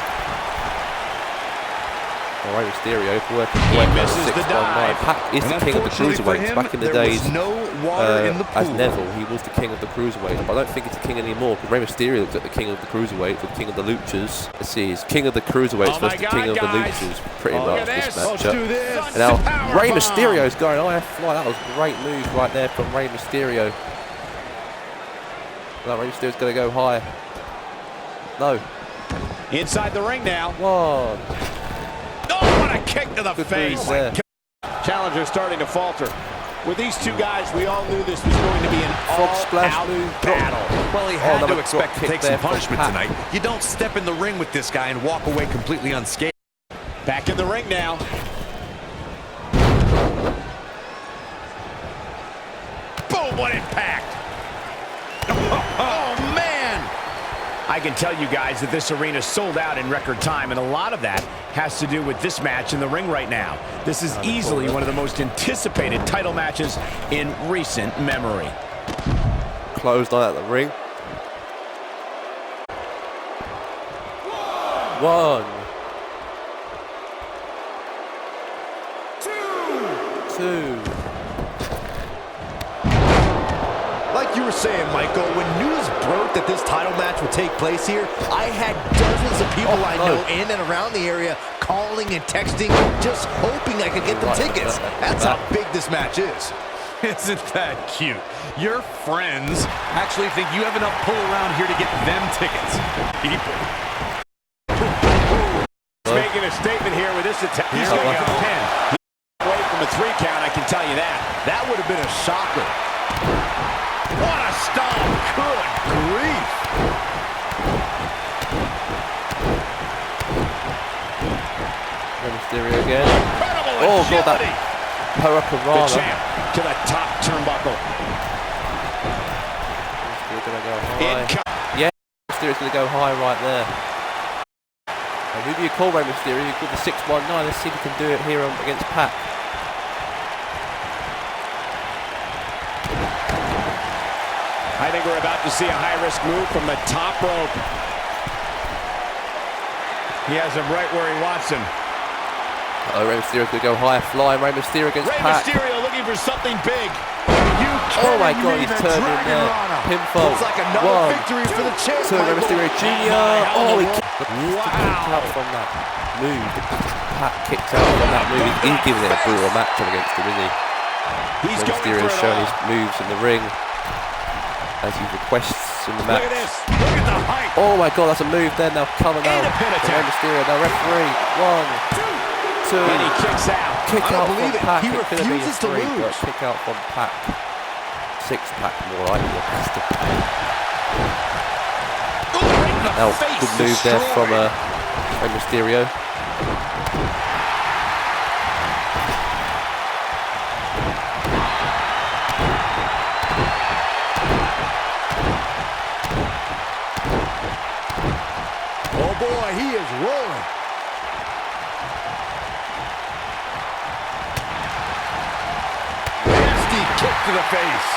Speaker 1: Now Rey Mysterio working
Speaker 6: He
Speaker 1: away from
Speaker 6: misses the
Speaker 1: 619.
Speaker 6: dive.
Speaker 1: Pac is the
Speaker 5: And
Speaker 1: king of the
Speaker 5: unfortunately for
Speaker 1: Cruiserweights.
Speaker 5: him,
Speaker 1: Back in the
Speaker 5: there was
Speaker 1: days,
Speaker 5: no water in the
Speaker 1: as
Speaker 5: pool.
Speaker 1: Neville, he was the king of the Cruiserweights. But I don't think he's the king anymore, because Rey Mysterio looks like the king of the Cruiserweights, or the king of the Luchas. Let's see, he's king of the Cruiserweights
Speaker 6: Oh my
Speaker 1: versus the
Speaker 6: God,
Speaker 1: king of the
Speaker 6: guys.
Speaker 1: Luchas. Pretty
Speaker 6: Look
Speaker 1: much
Speaker 6: at
Speaker 1: this
Speaker 6: this. Let's
Speaker 1: matchup.
Speaker 6: do this.
Speaker 1: And now
Speaker 6: Power
Speaker 1: Rey
Speaker 6: bomb.
Speaker 1: Mysterio's going high fly. That was a great move right there from Rey Mysterio. Now Rey Mysterio's going to go high. No.
Speaker 6: Inside the ring now.
Speaker 1: One.
Speaker 6: Oh, what a kick to the
Speaker 1: Good
Speaker 6: face.
Speaker 1: move there.
Speaker 6: Challenger starting to falter. With these two guys, we all knew this was going to be an
Speaker 1: Frog splash
Speaker 6: all-out
Speaker 1: move.
Speaker 6: battle.
Speaker 4: Well, he had
Speaker 1: another
Speaker 4: to expect to
Speaker 1: drop
Speaker 4: take
Speaker 1: kick
Speaker 4: some
Speaker 1: there from
Speaker 4: punishment
Speaker 1: Pac.
Speaker 4: tonight. You don't step in the ring with this guy and walk away completely unscathed.
Speaker 6: Back in the ring now. Boom, what impact. Oh, man. I can tell you guys that this arena sold out in record time, and a lot of that has to do with this match in the ring right now. This is easily one of the most anticipated title matches in recent memory.
Speaker 1: Closed eye at the ring. One. Two.
Speaker 4: Like you were saying, Michael, when news broke that this title match would take place here, I had dozens of people I know in and around the area calling and texting, just hoping I could get them tickets. That's how big this match is.
Speaker 5: Isn't that cute? Your friends actually think you have enough pull around here to get them tickets. People.
Speaker 6: He's making a statement here with this attack. He's going to get the pin. He's away from a 3 count, I can tell you that.
Speaker 4: That would have been a shocker.
Speaker 6: What a stomp. Good grief.
Speaker 1: Rey Mysterio again.
Speaker 6: Incredible
Speaker 1: Oh, God, that
Speaker 6: agility. The
Speaker 1: Hurricanrana.
Speaker 6: champ to the top turnbuckle.
Speaker 1: Mysterio's going to go high.
Speaker 6: Incoming.
Speaker 1: Yeah, Mysterio's going to go high right there. And who do you call Rey Mysterio? You call the 619. Let's see if we can do it here against Pac.
Speaker 6: I think we're about to see a high-risk move from the top rope. He has him right where he wants him.
Speaker 1: Oh, Rey Mysterio's going to go high, flying Rey Mysterio against
Speaker 6: Rey
Speaker 1: Pac.
Speaker 6: Mysterio looking for something big.
Speaker 1: Oh my God, he's turning there. Pinfall.
Speaker 4: It's like another
Speaker 1: 1,
Speaker 4: victory for the champ.
Speaker 1: 2, Rey Mysterio Jr. Oh, he kicked
Speaker 6: Wow.
Speaker 1: out from that move. Pac kicked out from that move. He's giving it a brutal matchup against him, isn't he?
Speaker 6: He's
Speaker 1: Rey
Speaker 6: going for
Speaker 1: Mysterio's
Speaker 6: it
Speaker 1: showing
Speaker 6: all.
Speaker 1: his moves in the ring as he requests in the
Speaker 6: Look
Speaker 1: match.
Speaker 6: at this. Look at the height.
Speaker 1: Oh my God, that's a move there. Now coming
Speaker 6: And
Speaker 1: out
Speaker 6: a pin
Speaker 1: from
Speaker 6: attack.
Speaker 1: Rey Mysterio. Now referee. 1, 2.
Speaker 6: And he kicks out.
Speaker 1: Kick
Speaker 4: I don't
Speaker 1: out from
Speaker 4: believe it.
Speaker 1: Pac.
Speaker 4: He
Speaker 1: It could have been
Speaker 4: refuses to
Speaker 1: 3, but
Speaker 4: lose.
Speaker 1: kick out from Pac. Six-pack more like your bastard. Now, good move there from Rey Mysterio.
Speaker 6: Oh boy, he is rolling. Nasty kick to the face.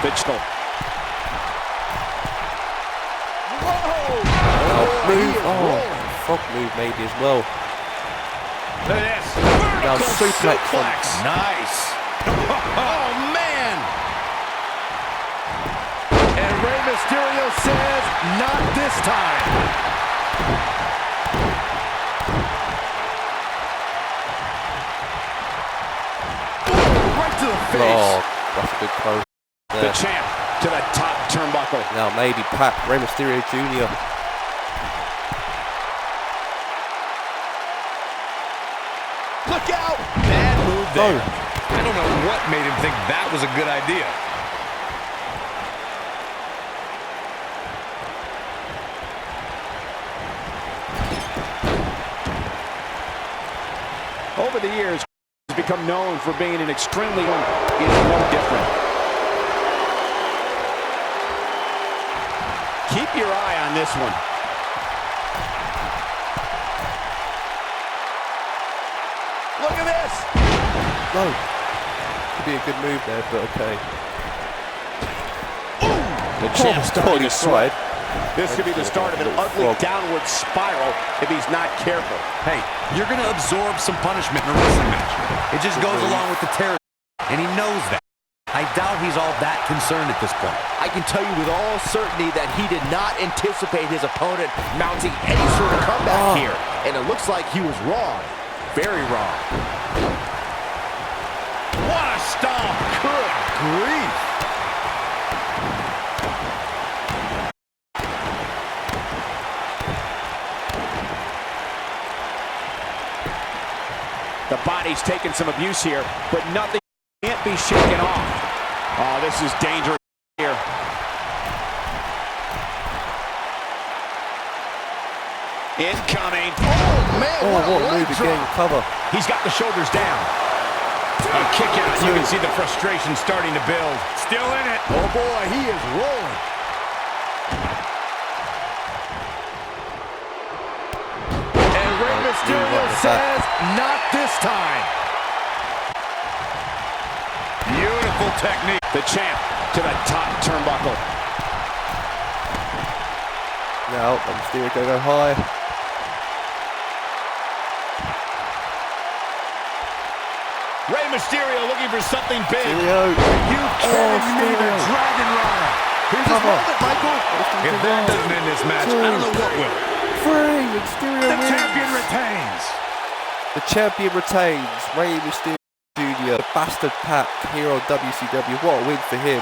Speaker 6: Digital. Whoa!
Speaker 1: Frog move maybe as well.
Speaker 6: Look at this.
Speaker 1: Now
Speaker 6: Vertical
Speaker 1: suplex.
Speaker 6: Nice. Oh, man.
Speaker 2: And Rey Mysterio says, not this time.
Speaker 6: Ooh, right to the face.
Speaker 1: Oh, that's a good pose.
Speaker 6: The champ to the top turnbuckle.
Speaker 1: Now maybe Pac, Rey Mysterio Jr.
Speaker 6: Look out. Bad move there.
Speaker 5: I don't know what made him think that was a good idea.
Speaker 6: Over the years, he's become known for being an extremely is no different. Keep your eye on this one. Look at this.
Speaker 1: No. Could be a good move there, but okay.
Speaker 6: The champ starting to
Speaker 1: slide.
Speaker 6: This could be the start of an ugly downward spiral if he's not careful.
Speaker 4: Hey, you're going to absorb some punishment in a wrestling match. It just goes along with the territory, and he knows that. I doubt he's all that concerned at this point.
Speaker 2: I can tell you with all certainty that he did not anticipate his opponent mounting any sort of comeback here. And it looks like he was wrong. Very wrong.
Speaker 6: What a stomp. Good grief. The body's taking some abuse here, but nothing can't be shaken off. Oh, this is dangerous here. Incoming. Oh, man,
Speaker 1: What
Speaker 6: what a
Speaker 1: move
Speaker 6: leg
Speaker 1: again,
Speaker 6: drop.
Speaker 1: cover.
Speaker 6: He's got the shoulders down. A kick out. You can see the frustration starting to build. Still in it. Oh, boy, he is rolling.
Speaker 2: And Rey Mysterio says, not this time.
Speaker 6: Beautiful technique. The champ to the top turnbuckle.
Speaker 1: Now, Mysterio going to go high.
Speaker 6: Rey Mysterio looking for something big.
Speaker 1: Mysterio.
Speaker 6: You kidding me? The
Speaker 1: Mysterio.
Speaker 6: Dragon Rana. Here's his
Speaker 1: Cover.
Speaker 6: moment, Michael.
Speaker 5: If that doesn't end this match, I don't know what will.
Speaker 1: Rey Mysterio
Speaker 6: The
Speaker 1: wins.
Speaker 6: champion retains.
Speaker 1: The champion retains. Rey Mysterio Jr. The bastard Pac here on WCW. What a win for him.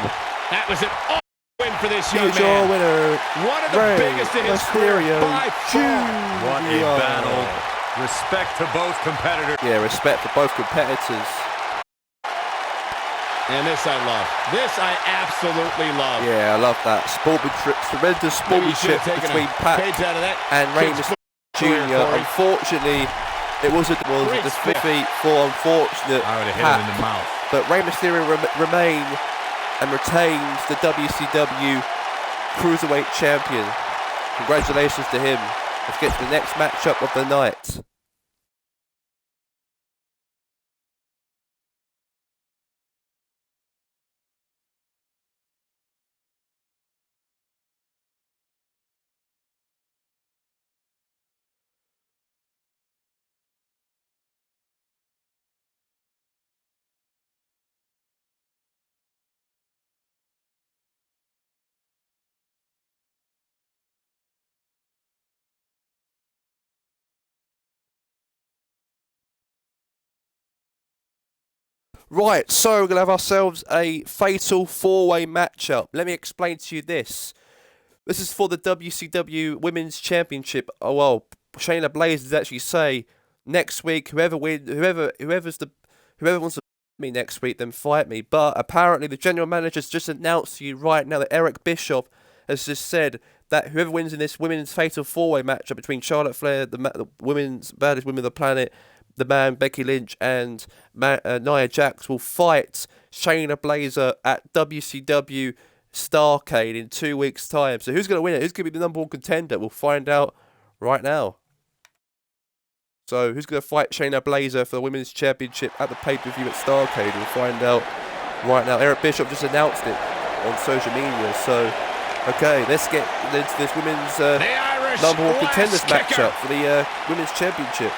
Speaker 6: That was an awesome win for this young
Speaker 1: Here's your
Speaker 6: man.
Speaker 1: winner,
Speaker 6: One of the
Speaker 1: Rey
Speaker 6: biggest in his career
Speaker 1: Mysterio
Speaker 6: by far.
Speaker 5: What a battle. Respect to both competitors.
Speaker 1: Yeah, respect for both competitors.
Speaker 6: And this I love. This I absolutely love.
Speaker 1: Yeah, I love that. Tremendous
Speaker 6: Maybe you should
Speaker 1: sportsmanship
Speaker 6: have taken
Speaker 1: between
Speaker 6: a
Speaker 1: Pac
Speaker 6: page out of that
Speaker 1: and Rey
Speaker 6: kid's
Speaker 1: Mysterio
Speaker 6: career,
Speaker 1: Jr.
Speaker 6: Corey.
Speaker 1: Unfortunately, it was a defeat for unfortunate
Speaker 5: I would have hit
Speaker 1: Pac.
Speaker 5: him in the mouth.
Speaker 1: But Rey Mysterio remain and retains the WCW Cruiserweight Champion. Congratulations to him. Let's get to the next matchup of the night. Right, so we're going to have ourselves a fatal four-way matchup. Let me explain to you this. This is for the WCW Women's Championship. Oh well, Shayna Baszler did actually say next week whoever wants to me next week, then fight me. But apparently the general manager's just announced to you right now that Eric Bischoff has just said that whoever wins in this women's fatal 4-way matchup between Charlotte Flair, the women's baddest women of the planet, the man Becky Lynch, and Nia Jax will fight Shayna Baszler at WCW Starrcade in 2 weeks' time. So who's going to win it? Who's going to be the #1 contender? We'll find out right now. So who's going to fight Shayna Baszler for the Women's Championship at the pay-per-view at Starrcade? We'll find out right now. Eric Bischoff just announced it on social media. So, okay, let's get into this women's #1 contenders matchup for the Women's Championship.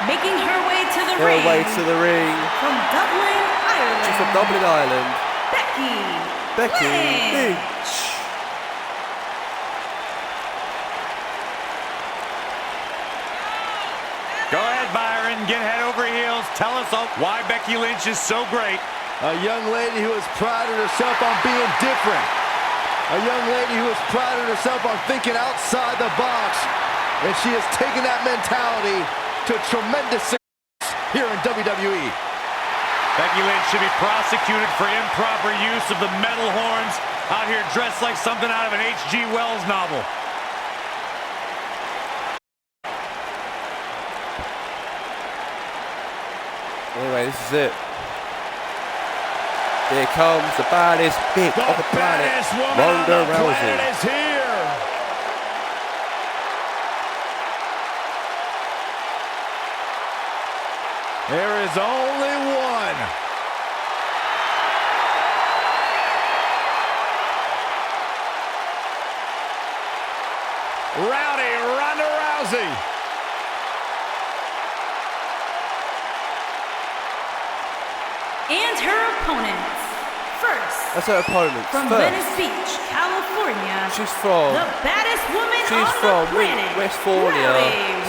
Speaker 3: Making her way to the
Speaker 1: Her
Speaker 3: ring.
Speaker 1: way to the ring.
Speaker 3: From Dublin, Ireland.
Speaker 1: She's from Dublin, Ireland.
Speaker 3: Becky
Speaker 1: Lynch.
Speaker 2: Go ahead, Byron. Get head over heels. Tell us why Becky Lynch is so great.
Speaker 7: A young lady who has prided herself on being different. A young lady who has prided herself on thinking outside the box. And she has taken that mentality to tremendous success here in WWE.
Speaker 2: Becky Lynch should be prosecuted for improper use of the metal horns, out here dressed like something out of an H.G. Wells novel.
Speaker 1: Anyway, this is it. Here comes the baddest bitch of the planet, Ronda Rousey.
Speaker 6: Is here.
Speaker 7: There is only one.
Speaker 6: Rowdy Ronda Rousey.
Speaker 3: And her opponents. First,
Speaker 1: That's her opponent.
Speaker 3: from
Speaker 1: First,
Speaker 3: Venice Beach, California.
Speaker 1: she's from
Speaker 3: The baddest woman on the planet.
Speaker 1: Westphalia,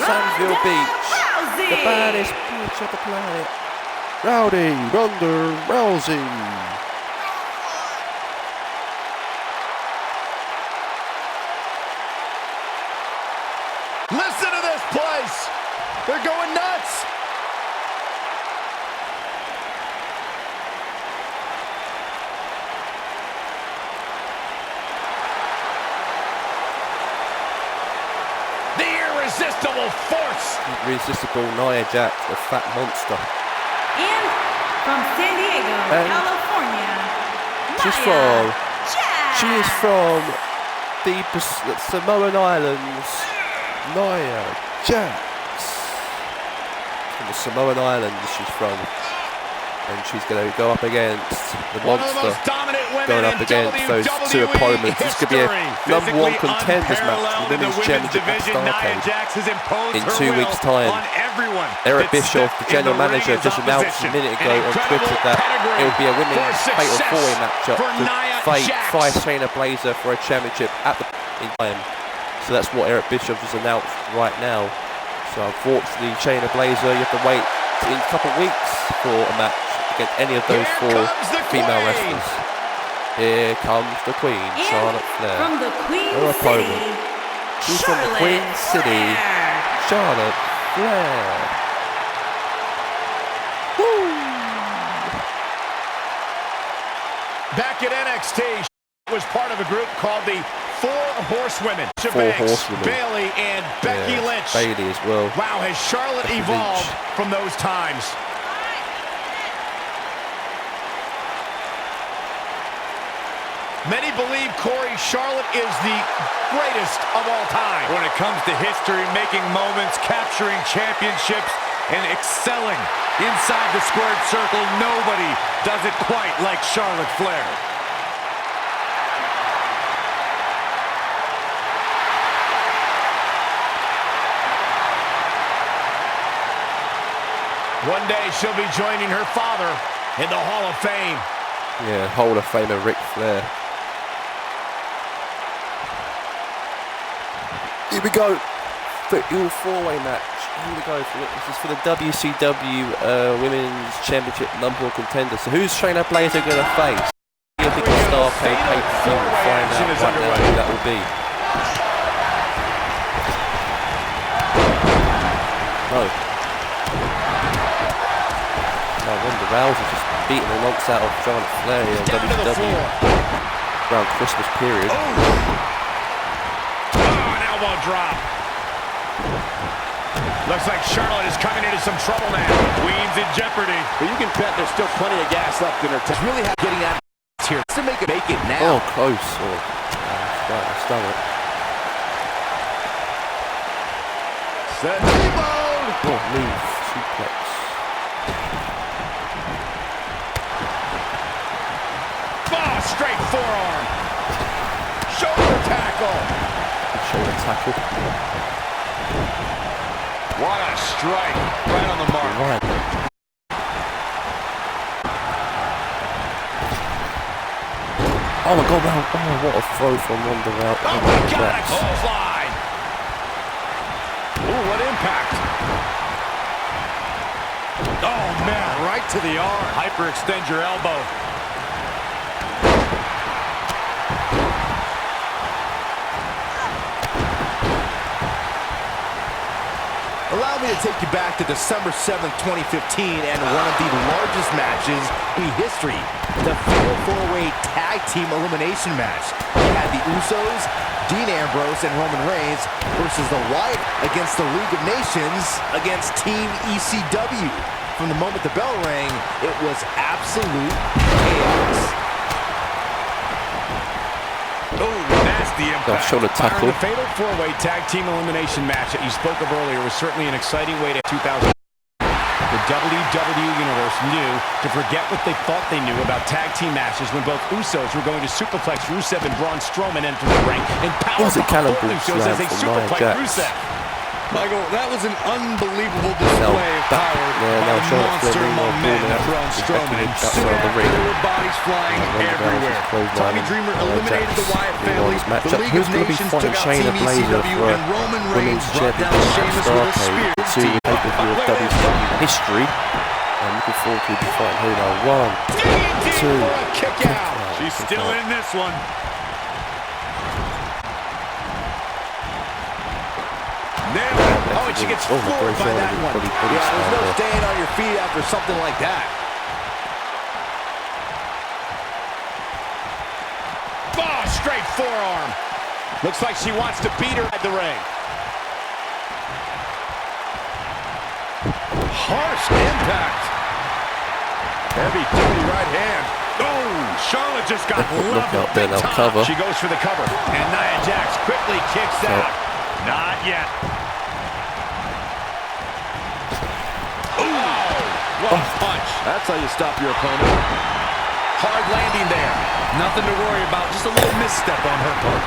Speaker 1: Sandville
Speaker 3: Ronda
Speaker 1: Beach.
Speaker 3: Rousey.
Speaker 1: The baddest bitch of the planet, Rowdy Ronda Rousey.
Speaker 7: Listen to this place. They're going nuts.
Speaker 6: The irresistible force.
Speaker 1: Irresistible Nia Jax, the fat monster.
Speaker 3: And from San Diego,
Speaker 1: And
Speaker 3: California.
Speaker 1: She's
Speaker 3: Nia
Speaker 1: from.
Speaker 3: Jax.
Speaker 1: She is from the Samoan Islands. Nia Jax. From the Samoan Islands, she's from. And she's going to go up against the
Speaker 6: One of the
Speaker 1: monster.
Speaker 6: most dominant women
Speaker 1: Going up
Speaker 6: in
Speaker 1: against those two
Speaker 6: WWE
Speaker 1: opponents. This could be a
Speaker 6: history.
Speaker 1: #1 contenders match for
Speaker 2: Unparalleled
Speaker 1: the
Speaker 2: in
Speaker 1: Women's Championship at
Speaker 2: division, Nia
Speaker 1: Starrcade.
Speaker 2: Jax has imposed
Speaker 1: In
Speaker 2: her
Speaker 1: 2
Speaker 2: will
Speaker 1: weeks' time.
Speaker 2: on everyone
Speaker 1: Eric
Speaker 2: that
Speaker 1: Bischoff,
Speaker 2: stepped
Speaker 1: the general
Speaker 2: in the
Speaker 1: manager,
Speaker 2: ring as
Speaker 1: just announced a
Speaker 2: opposition.
Speaker 1: minute ago
Speaker 2: An
Speaker 1: on
Speaker 2: incredible
Speaker 1: Twitter that
Speaker 2: pedigree
Speaker 1: it will be a women's
Speaker 6: for
Speaker 1: fatal
Speaker 6: success
Speaker 1: 4-way matchup
Speaker 6: for
Speaker 1: to
Speaker 6: Nia
Speaker 1: fight
Speaker 6: Jax.
Speaker 1: Shayna Baszler for a championship at the time. So that's what Eric Bischoff just announced right now. So unfortunately, Shayna Baszler, you have to wait in a couple of weeks for a match against any of those
Speaker 6: Here
Speaker 1: 4
Speaker 6: comes the
Speaker 1: female
Speaker 6: Queen.
Speaker 1: wrestlers. Here comes the Queen,
Speaker 3: And
Speaker 1: Charlotte Flair.
Speaker 3: from the Queen
Speaker 1: Her opponent.
Speaker 3: City.
Speaker 1: She's from the Queen City,
Speaker 3: Flair.
Speaker 1: Charlotte Flair.
Speaker 6: Back at NXT, she was part of a group called the Four Horsewomen.
Speaker 1: Four Horsewomen.
Speaker 6: Bayley and Becky
Speaker 1: Yeah,
Speaker 6: Lynch.
Speaker 1: Bayley as well.
Speaker 6: Wow, has Charlotte
Speaker 1: Becky
Speaker 6: evolved
Speaker 1: Lynch.
Speaker 6: from those times? Many believe, Corey, Charlotte is the greatest of all time.
Speaker 2: When it comes to history, making moments, capturing championships, and excelling inside the squared circle, nobody does it quite like Charlotte Flair.
Speaker 6: One day she'll be joining her father in the Hall of Fame.
Speaker 1: Yeah, Hall of Famer Ric Flair. Here we go. Fatal 4-way match. Here we go. This is for the WCW Women's Championship #1 contender. So who's Shayna Baszler going to face? I think it's Starrcade pay-per-view. We'll find out right now who that will be. No. Rousey just beating the knocks out of Charlotte Flair on WCW around Christmas period.
Speaker 6: An elbow drop. Looks like Charlotte is coming into some trouble now. Queen's in jeopardy.
Speaker 2: But you can bet there's still plenty of gas left in her tank.
Speaker 6: Really getting out of here to make it now.
Speaker 1: Oh, close. Oh, that's stomach.
Speaker 6: Set T-bone.
Speaker 1: Oh, move. Suplex.
Speaker 6: Oh, straight forearm. Shoulder tackle.
Speaker 1: Shoulder tackle.
Speaker 6: What a strike. Right on the mark.
Speaker 1: Right. Oh my god, wow. Oh, what a throw from Ronda Rousey.
Speaker 6: Oh my god, a clothesline. Ooh, what impact. Oh man, right to the arm. Hyperextend your elbow.
Speaker 7: Allow me to take you back to December 7th, 2015, and one of the largest matches in history, the Fatal 4-Way Tag Team Elimination match. We had the Usos, Dean Ambrose, and Roman Reigns versus the Wyatt against the League of Nations against Team ECW. From the moment the bell rang, it was absolute chaos.
Speaker 6: Oh, nasty impact.
Speaker 1: Shoulder tackle.
Speaker 6: The Fatal 4-Way Tag Team Elimination match that you spoke of earlier was certainly an exciting way to 2000. The WWE Universe knew to forget what they thought they knew about tag team matches when both Usos were going to superplex Rusev and Braun Strowman enter the ring and power
Speaker 1: Was it Cannonball
Speaker 6: Usos
Speaker 1: Slam
Speaker 6: as they
Speaker 1: from Nia
Speaker 6: superplex
Speaker 1: Jax?
Speaker 6: Rusev.
Speaker 5: Michael, that was an unbelievable display of power by the monster momentum of Braun Strowman. Soon after, there were bodies flying everywhere. Tommy Dreamer eliminated the Wyatt family. The League of Nations took out Team ECW, and Roman Reigns brought down Sheamus with a spear.
Speaker 1: To pay-per-view of WCW history. I'm looking forward to the fight here now. 1, 2,
Speaker 6: kick out. She's still in this one. Oh, and she gets floored by that one.
Speaker 7: Yeah, there's no staying on your feet after something like that.
Speaker 6: Oh, straight forearm. Looks like she wants to beat her at the ring. Harsh impact. Heavy duty right hand. Oh, Charlotte just got leveled big time. She goes for the cover. And Nia Jax quickly kicks out. Not yet. What a punch.
Speaker 7: That's how you stop your opponent.
Speaker 6: Hard landing there. Nothing to worry about. Just a little misstep on her part.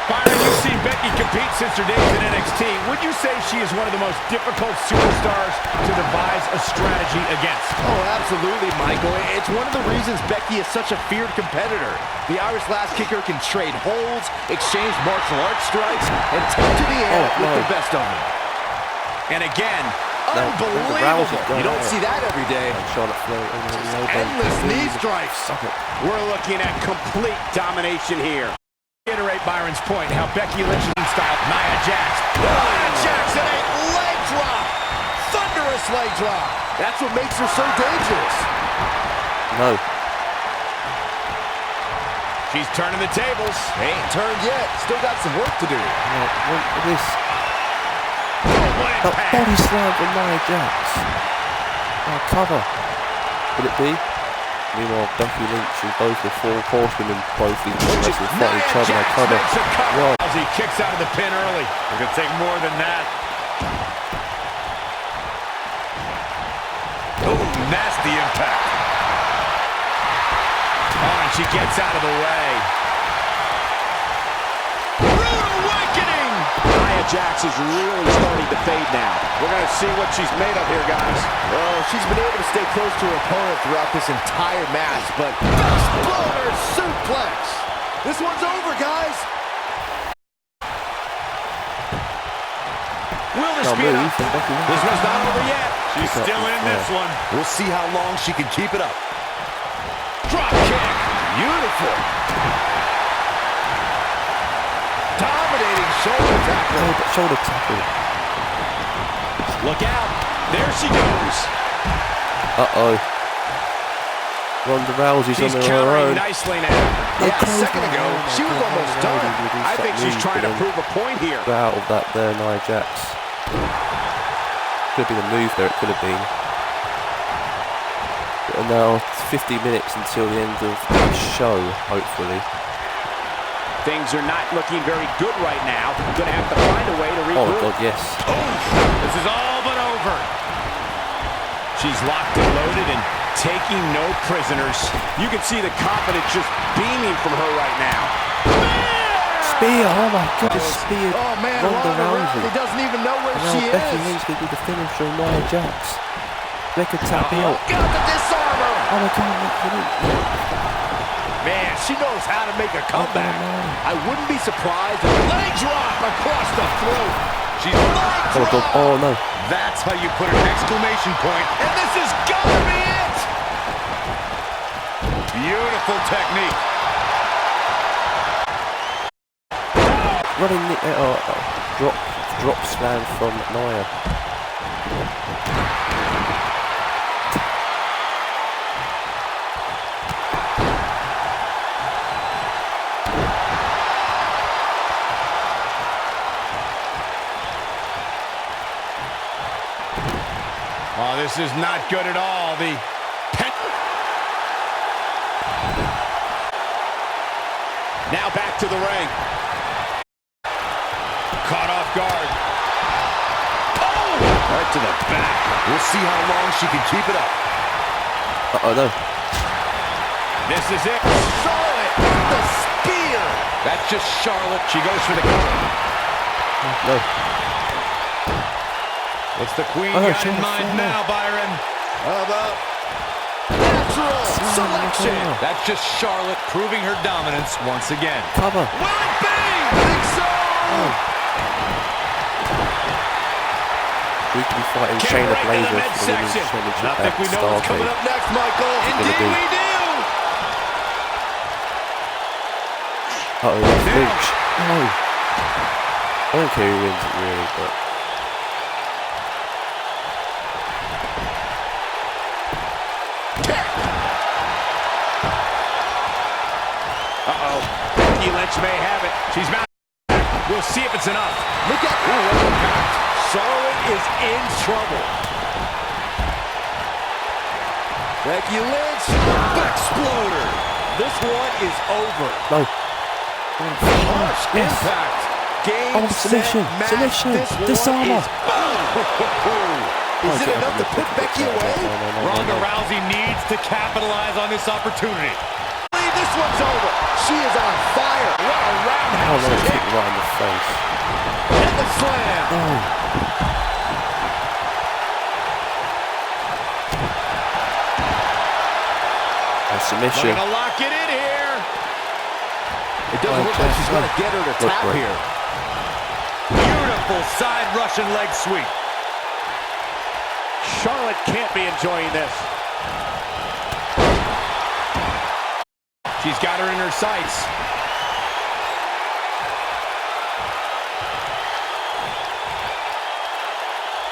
Speaker 6: Byron, you've seen Becky compete since her days in NXT. Would you say she is one of the most difficult superstars to devise a strategy against?
Speaker 7: Oh, absolutely, Michael. It's one of the reasons Becky is such a feared competitor. The Irish Lass Kicker can trade holds, exchange martial arts strikes, and take to the air with the best of them.
Speaker 6: And again,
Speaker 7: unbelievable. You don't see that every day.
Speaker 6: Endless knee strikes. We're looking at complete domination here. Reiterate Byron's point, how Becky Lynch style Nia Jax. Nia Jax and a leg drop. Thunderous leg drop.
Speaker 7: That's what makes her so dangerous.
Speaker 1: No.
Speaker 6: She's turning the tables.
Speaker 7: Ain't turned yet. Still got some work to do.
Speaker 1: No, what is
Speaker 6: What
Speaker 1: that body slam from Nia Jax? Oh, cover. Could it be? Meanwhile, Becky Lynch and both the four horsemen and both these wrestlers fight each other. They cover. Wow.
Speaker 6: As he kicks out of the pin early. It could take more than that. Oh, nasty impact. Oh, and she gets out of the way. Rude awakening! Nia Jax is really starting to fade now. We're going to see what she's made of here, guys.
Speaker 7: Oh, she's been able to stay close to her opponent throughout this entire match, but exploder suplex! This one's over, guys!
Speaker 6: Will this be enough? This one's not over yet. She's still in this one.
Speaker 7: We'll see how long she can keep it up.
Speaker 6: Drop kick. Beautiful. Dominating shoulder tackle.
Speaker 1: Shoulder tackle.
Speaker 6: Look out. There she goes.
Speaker 1: Uh-oh. Ronda Rousey's
Speaker 6: She's
Speaker 1: on her
Speaker 6: countering
Speaker 1: own.
Speaker 6: nicely now. Yeah, a second ago, she was almost done. I think she's trying to prove a point here.
Speaker 1: Out of that there, Nia Jax. Could have been a move there, it could have been. And now it's 50 minutes until the end of the show, hopefully.
Speaker 6: Things are not looking very good right now. Gonna have to find a way to regroup.
Speaker 1: Oh God, yes.
Speaker 6: This is all but over. She's locked and loaded and taking no prisoners. You can see the confidence just beaming from her right now.
Speaker 1: Spear, oh my God, the spear.
Speaker 7: Oh man,
Speaker 1: Ronda
Speaker 7: Ronda
Speaker 1: Rousey.
Speaker 7: Rousey doesn't even know where
Speaker 1: And
Speaker 7: she
Speaker 1: now Becky
Speaker 7: is.
Speaker 1: Lynch going to do the finish on Nia Jax. Becca tap out.
Speaker 7: Got the disarmer.
Speaker 1: Oh my God, Becky Lynch.
Speaker 6: Man, she knows how to make a comeback. I wouldn't be surprised if leg drop across the throat. She's leg
Speaker 1: Oh God, oh no.
Speaker 5: That's how you put an exclamation point.
Speaker 6: and this is gotta be it.
Speaker 5: Beautiful technique.
Speaker 1: Running drop slam from Nia.
Speaker 5: Oh, this is not good at all.
Speaker 6: Now back to the ring.
Speaker 5: Caught off guard.
Speaker 6: Oh! Right to the back.
Speaker 4: We'll see how long she can keep it up.
Speaker 1: Oh no.
Speaker 6: This is it. Charlotte with the spear.
Speaker 4: That's just Charlotte.
Speaker 6: She goes for the cover.
Speaker 1: No.
Speaker 5: What's the queen
Speaker 1: Oh,
Speaker 5: got
Speaker 1: she
Speaker 5: in
Speaker 1: was
Speaker 5: mind
Speaker 1: so
Speaker 5: now, Byron?
Speaker 7: How about natural selection?
Speaker 4: That's just Charlotte proving her dominance once again.
Speaker 1: Cover.
Speaker 7: Will it be? Think so.
Speaker 1: We could be fighting
Speaker 6: Can't
Speaker 1: Shayna
Speaker 6: break
Speaker 1: Baszler
Speaker 6: the
Speaker 1: for the women's
Speaker 6: midsection.
Speaker 1: championship
Speaker 7: I think we
Speaker 1: at
Speaker 7: know what's coming
Speaker 1: Starrcade.
Speaker 7: up next, Michael.
Speaker 1: Indeed
Speaker 7: Indeed
Speaker 1: we
Speaker 7: we do.
Speaker 1: Uh-oh, Lynch. No. I don't care who wins it really, but...
Speaker 6: Uh-oh. Becky Lynch may have it. She's mounted. We'll see if it's enough.
Speaker 7: Look at
Speaker 6: Charlotte is in trouble.
Speaker 7: Becky Lynch.
Speaker 6: Exploder. This one is over.
Speaker 1: No.
Speaker 6: Harsh
Speaker 1: Yes.
Speaker 6: impact. Game,
Speaker 1: Oh, submission.
Speaker 6: set, match.
Speaker 1: Submission.
Speaker 6: This one
Speaker 1: Disarmer.
Speaker 6: is
Speaker 7: Is it enough to put Becky away?
Speaker 5: Ronda Rousey needs to capitalize on this opportunity.
Speaker 7: This one's over. She is on fire. What a
Speaker 1: Oh
Speaker 7: roundhouse
Speaker 1: no,
Speaker 7: kick.
Speaker 1: kick right in the face.
Speaker 7: And the slam.
Speaker 1: And submission.
Speaker 6: Gonna lock it in here.
Speaker 7: It doesn't look like she's going to get her to tap
Speaker 1: great.
Speaker 7: here.
Speaker 5: Beautiful side Russian leg sweep.
Speaker 6: Charlotte can't be enjoying this. She's got her in her sights.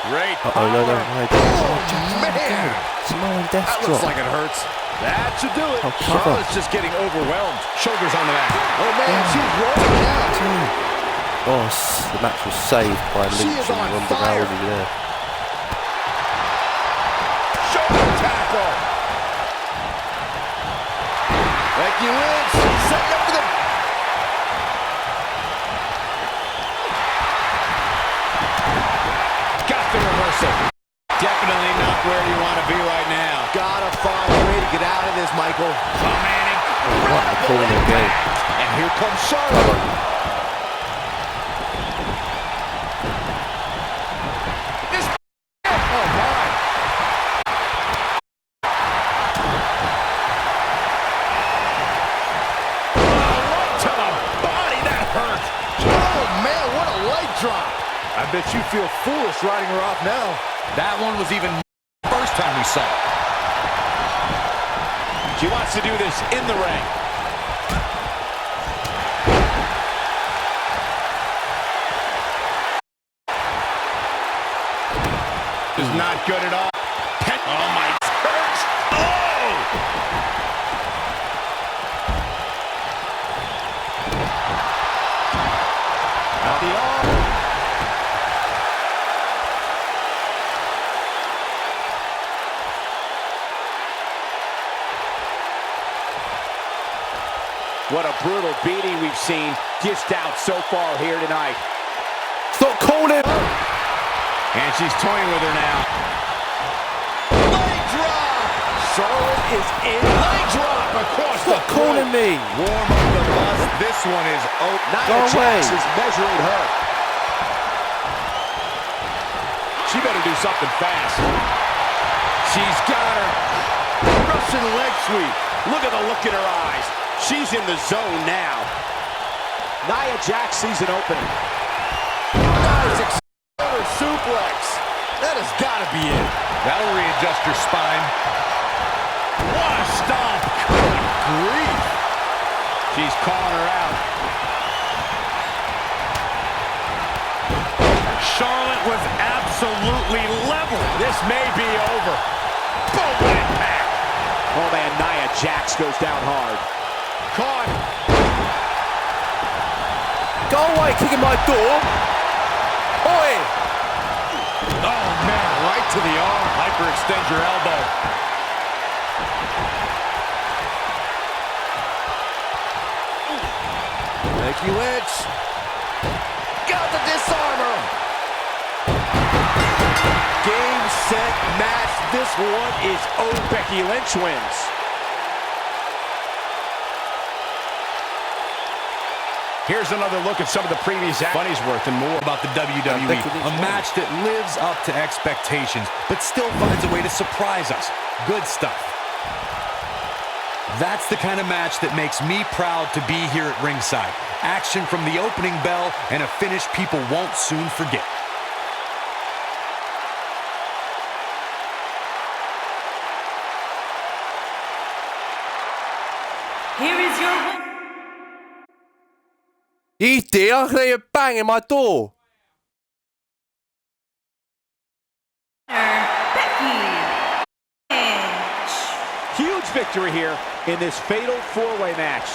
Speaker 5: Great
Speaker 1: Uh-oh, no, no,
Speaker 5: power.
Speaker 7: Man.
Speaker 1: Samoan death
Speaker 7: That looks
Speaker 1: drop.
Speaker 7: like it hurts. That should do it.
Speaker 1: Oh, cover.
Speaker 6: Charlotte's just getting overwhelmed. Shoulders on the back.
Speaker 7: Oh, man, she's rolling now.
Speaker 1: Oh, the match was saved by
Speaker 7: She
Speaker 1: Lynch
Speaker 7: is
Speaker 1: and
Speaker 7: on
Speaker 1: Ronda
Speaker 7: fire.
Speaker 1: Rousey there.
Speaker 7: Shoulder tackle. Becky Lynch setting up for the...
Speaker 6: Got the reversal.
Speaker 5: Definitely not where you want to be right now.
Speaker 7: Gotta find a way to get out of this, Michael.
Speaker 5: Oh, Manning.
Speaker 1: What a corner again.
Speaker 6: And here comes Charlotte. This... Oh, my. Right to the body. That hurt.
Speaker 7: Oh, man, what a leg drop.
Speaker 6: I bet you feel foolish riding her off now.
Speaker 4: That one was even first time we saw it.
Speaker 6: She wants to do this in the ring.
Speaker 5: Is not good at all. Oh, my.
Speaker 6: Oh! What a brutal beating we've seen dished out so far here tonight.
Speaker 1: Stop calling!
Speaker 5: And she's toying with her now.
Speaker 6: Leg drop! Charlotte is in. Leg drop across
Speaker 1: Stop calling me!
Speaker 5: Warm up the bus. This one is open.
Speaker 6: Nia Jax is measuring her. She better do something fast. She's got her. Russian leg sweep. Look at the look in her eyes. She's in the zone now. Nia Jax sees an opening. Nice accelerator suplex. That has got to be it.
Speaker 5: That'll readjust your spine.
Speaker 6: What a stomp. Good grief.
Speaker 5: She's calling her out.
Speaker 6: Charlotte was absolutely level. This may be over. Boom, what impact. Oh man, Nia Jax goes down hard. Caught.
Speaker 1: Go away, kicking my door! Oi!
Speaker 6: Oh man, right to the arm.
Speaker 5: Hyperextend your elbow.
Speaker 7: Becky Lynch. Got the disarmer.
Speaker 6: Game, set, match. This one is over. Becky Lynch wins. Here's another look at some of the previous funnies worth and more
Speaker 5: About the WWE, a match that lives up to expectations, but still finds a way to surprise us. Good stuff. That's the kind of match that makes me proud to be here at ringside. Action from the opening bell and a finish people won't soon forget.
Speaker 3: Here is your winner,
Speaker 1: You did? I could hear you banging my door.
Speaker 3: Becky Lynch.
Speaker 6: Huge victory here in this fatal four-way match.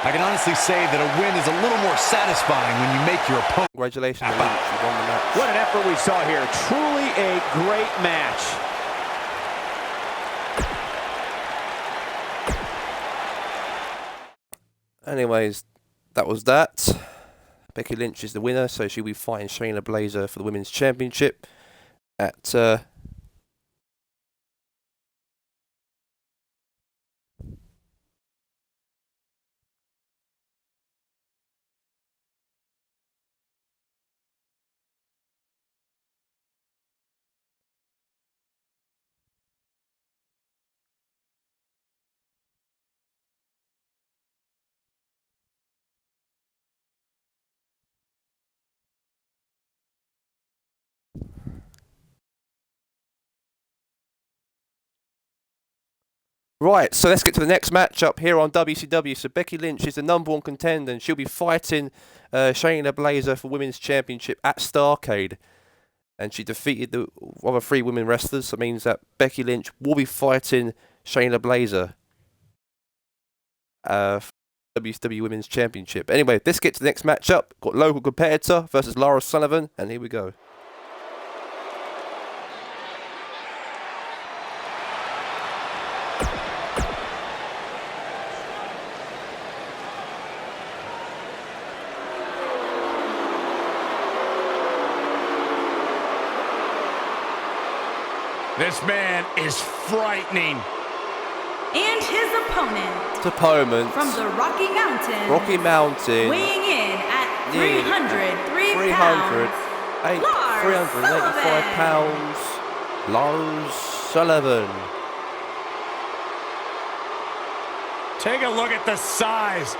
Speaker 5: I can honestly say that a win is a little more satisfying when you make your opponent.
Speaker 1: Congratulations, Lynch. You won the match.
Speaker 6: What an effort we saw here. Truly a great match.
Speaker 1: Anyways, that was that. Becky Lynch is the winner, so she'll be fighting Shayna Baszler for the Women's Championship at Right, so let's get to the next matchup here on WCW. So Becky Lynch is the #1 contender, and she'll be fighting Shayna Baszler for Women's Championship at Starrcade. And she defeated the other 3 women wrestlers, so it means that Becky Lynch will be fighting Shayna Baszler for WCW Women's Championship. Anyway, let's get to the next matchup. Got local competitor versus Laura Sullivan, and here we go.
Speaker 6: This man is frightening.
Speaker 3: And his opponent from the Rocky Mountains, weighing in at 303 pounds,
Speaker 1: 385 pounds, Lars Sullivan.
Speaker 6: Take a look at the size.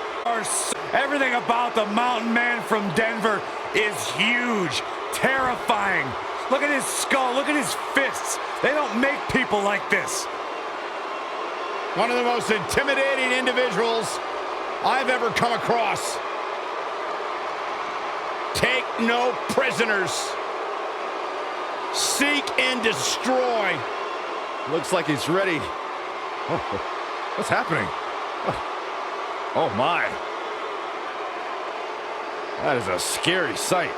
Speaker 6: Everything about the mountain man from Denver is huge, terrifying. Look at his skull, look at his fists. They don't make people like this. One of the most intimidating individuals I've ever come across. Take no prisoners. Seek and destroy. Looks like he's ready. Oh, what's happening? Oh my. That is a scary sight.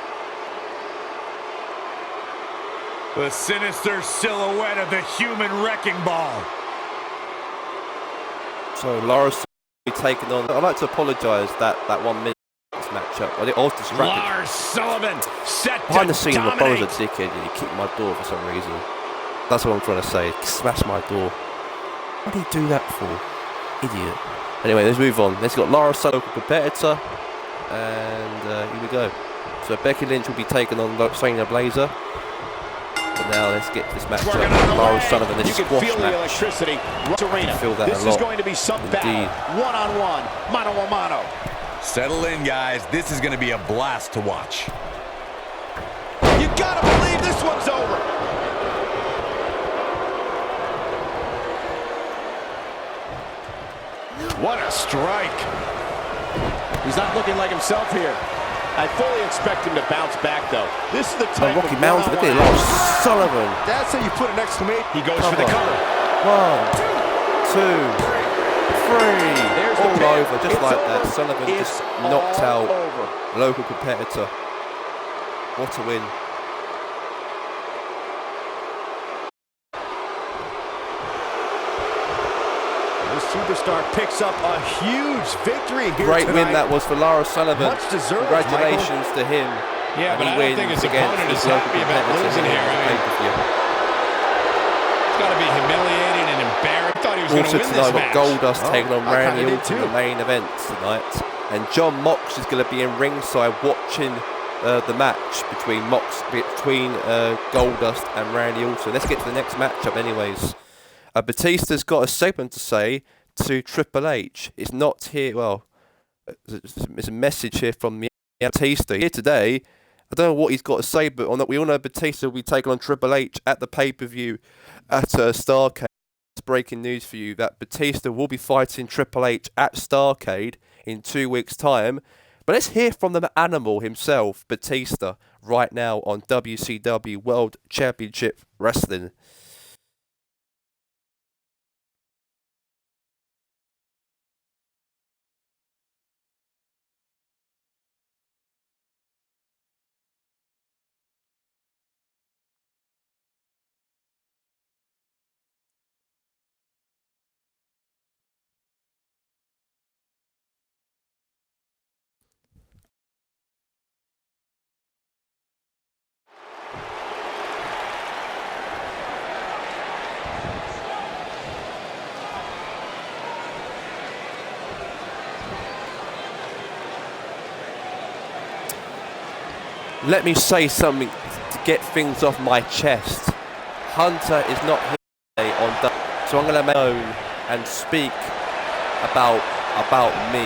Speaker 6: The sinister silhouette of the human wrecking ball.
Speaker 1: So Laura be taking on. I'd like to apologise that 1 minute matchup. I was distracted.
Speaker 4: Lars Sullivan set
Speaker 1: behind the
Speaker 4: to
Speaker 1: scenes. My
Speaker 4: dominate.
Speaker 1: brother's a dickhead and he kicked my door for some reason. That's what I'm trying to say. Smash my door. What do you do that for? Idiot. Anyway, let's move on. Let's got Lara Sullivan, local competitor. And here we go. So Becky Lynch will be taking on Shayna Baszler. But now let's get to this matchup. Lara Sullivan, this squash
Speaker 6: feel
Speaker 1: match.
Speaker 6: the electricity. Arena.
Speaker 1: I feel that
Speaker 6: this
Speaker 1: a lot.
Speaker 6: is going to be some
Speaker 1: Indeed.
Speaker 6: battle. One-on-one, mano-a-mano.
Speaker 4: Settle in, guys. This is going to be a blast to watch.
Speaker 6: You gotta believe this one's over. What a strike. He's not looking like himself here. I fully expect him to bounce back, though. This is the type
Speaker 1: Rocky
Speaker 6: of
Speaker 1: Mountain, look at Lara Sullivan.
Speaker 6: That's how you put an exclamation. He goes for the cover.
Speaker 1: 1, 2, 3.
Speaker 6: There's the
Speaker 1: All
Speaker 6: pin.
Speaker 1: over, just
Speaker 6: It's
Speaker 1: like
Speaker 6: over.
Speaker 1: that. Sullivan
Speaker 6: It's
Speaker 1: just knocked
Speaker 6: all
Speaker 1: out
Speaker 6: over.
Speaker 1: a local competitor. What a win.
Speaker 6: The superstar picks up a huge victory here
Speaker 1: Great
Speaker 6: tonight.
Speaker 1: win that was for Lara Sullivan.
Speaker 6: Much deserved,
Speaker 1: Congratulations to him.
Speaker 5: Yeah, but
Speaker 1: he
Speaker 5: I don't
Speaker 1: wins
Speaker 5: think his
Speaker 1: against
Speaker 5: opponent is
Speaker 1: his local
Speaker 5: happy about
Speaker 1: competitor
Speaker 5: losing
Speaker 1: in
Speaker 5: here.
Speaker 1: the
Speaker 5: I mean,
Speaker 1: pay-per-view.
Speaker 5: It's got to be humiliating and embarrassing. I thought he was going to
Speaker 1: Also
Speaker 5: win
Speaker 1: tonight
Speaker 5: this
Speaker 1: we've
Speaker 5: match.
Speaker 1: got Goldust taking on
Speaker 6: I kinda
Speaker 1: Randy
Speaker 6: did
Speaker 1: Orton in
Speaker 6: too.
Speaker 1: the main event tonight. And John Mox is going to be in ringside watching the match between Goldust and Randy Orton. Let's get to the next matchup anyways. Batista's got a segment to say to Triple H. It's not here, well, there's a message here from the Batista here today. I don't know what he's got to say, but we all know Batista will be taking on Triple H at the pay-per-view at Starrcade. It's breaking news for you that Batista will be fighting Triple H at Starrcade in 2 weeks' time. But let's hear from the animal himself, Batista, right now on WCW World Championship Wrestling. Let me say something to get things off my chest. Hunter is not here today on that, so I'm going to make known and speak about me.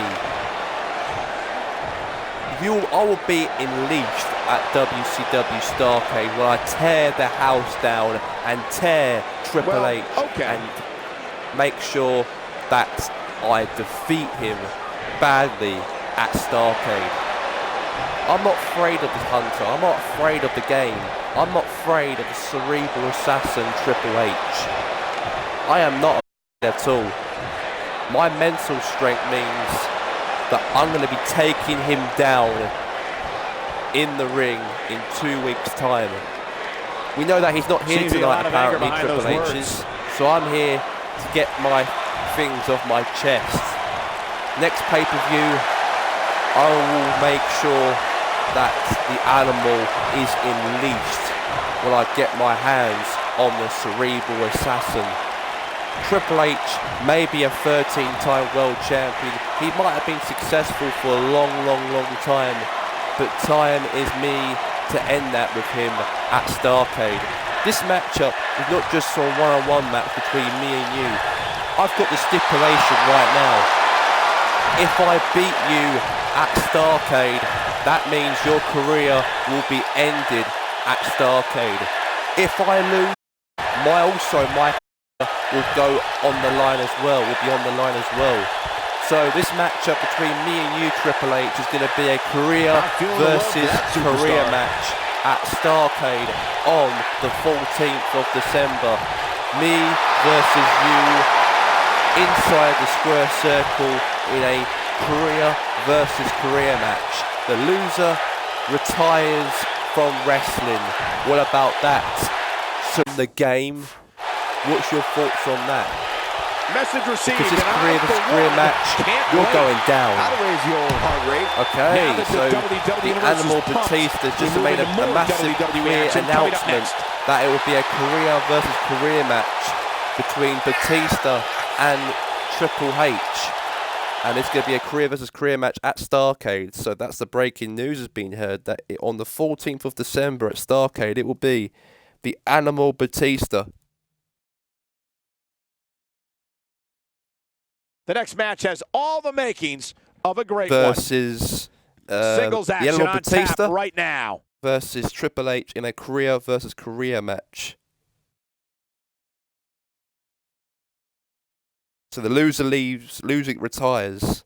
Speaker 1: I will be unleashed at WCW Starrcade when I tear the house down and tear Triple H and make sure that I defeat him badly at Starrcade. I'm not afraid of the Hunter, I'm not afraid of the game, I'm not afraid of the cerebral assassin Triple H. I am not afraid at all. My mental strength means that I'm going to be taking him down in the ring in 2 weeks' time. We know that he's not here tonight apparently, Triple H's, so I'm here to get my things off my chest. Next pay-per-view, I will make sure that the animal is unleashed when I get my hands on the cerebral assassin. Triple H may be a 13-time world champion. He might have been successful for a long time, but time is me to end that with him at Starrcade. This matchup is not just a one-on-one match between me and you. I've got the stipulation right now. If I beat you at Starrcade, that means your career will be ended at Starrcade. If I lose, my career will go on the line as well, So this matchup between me and you, Triple H, is going to be a career versus career match at Starrcade on the 14th of December. Me versus you inside the square circle in a career versus career match. The loser retires from wrestling. What about that? So the game, what's your thoughts on that?
Speaker 7: Message received.
Speaker 1: Because this career versus career match, you're going down.
Speaker 7: How to raise your heart rate.
Speaker 1: Okay, so the Animal Batista just made a massive clear announcement that it would be a career versus career match between Batista and Triple H. And it's going to be a career versus career match at Starrcade. So that's the breaking news has been heard that on the 14th of December at Starrcade, it will be the Animal Batista.
Speaker 6: The next match has all the makings of a great
Speaker 1: versus
Speaker 6: singles action
Speaker 1: the Animal
Speaker 6: on
Speaker 1: Batista
Speaker 6: tap right now
Speaker 1: versus Triple H in a career versus career match. So the loser leaves, losing retires.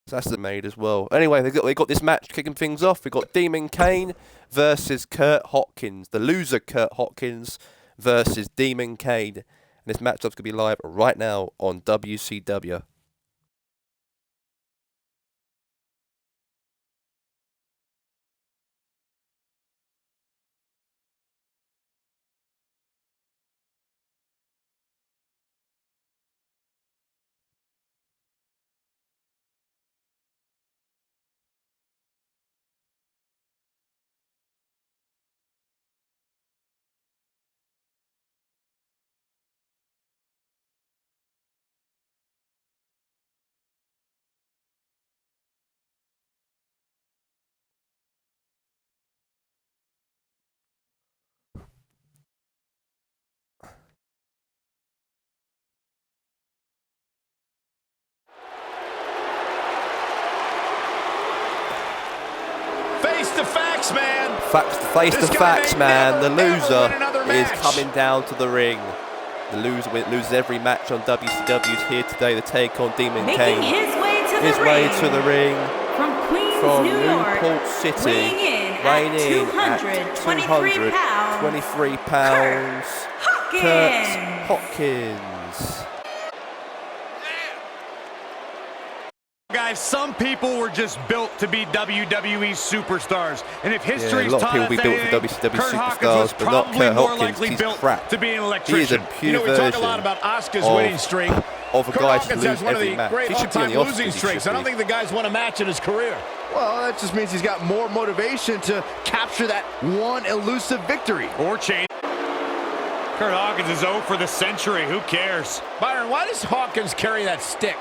Speaker 1: So that's the made as well. Anyway, they got this match kicking things off. We got Demon Kane versus Kurt Hawkins. The loser Kurt Hawkins versus Demon Kane. And this matchup's gonna be live right now on WCW.
Speaker 6: Face the facts, man.
Speaker 1: Face the facts, man. The loser is coming down to the ring. The loser loses every match on WCW. Is here today to take on Demon Kane.
Speaker 3: His way to the ring.
Speaker 1: From Queens, New York City. Weighing in at 223 pounds. Kurt Hawkins.
Speaker 2: Guys, some people were just built to be WWE superstars, and if history's
Speaker 1: a lot of
Speaker 2: taught
Speaker 1: people
Speaker 2: us
Speaker 1: be built
Speaker 2: anything,
Speaker 1: for WCW
Speaker 2: Kurt Hawkins
Speaker 1: superstars,
Speaker 2: was
Speaker 1: but not
Speaker 2: probably
Speaker 1: Kurt
Speaker 2: more
Speaker 1: Hawkins.
Speaker 2: likely
Speaker 1: He's
Speaker 2: built
Speaker 1: crap.
Speaker 2: to be an
Speaker 1: He is
Speaker 2: electrician.
Speaker 1: a pure
Speaker 6: We talk a
Speaker 1: version
Speaker 6: lot about Asuka's
Speaker 1: of-
Speaker 6: winning streak.
Speaker 1: of a
Speaker 6: Kurt
Speaker 1: guy to
Speaker 6: Hawkins
Speaker 1: lose
Speaker 6: has one of
Speaker 1: every
Speaker 6: the
Speaker 1: match.
Speaker 6: great
Speaker 1: He should be on
Speaker 6: all-time
Speaker 1: the
Speaker 6: losing
Speaker 1: Oscars, he
Speaker 6: streaks.
Speaker 1: should
Speaker 6: I don't
Speaker 1: be.
Speaker 6: think the guy's won a match in his career.
Speaker 7: Well, that just means he's got more motivation to capture that one elusive victory.
Speaker 2: Or change. Kurt Hawkins is 0 for the century. Who cares?
Speaker 6: Byron, why does Hawkins carry that stick?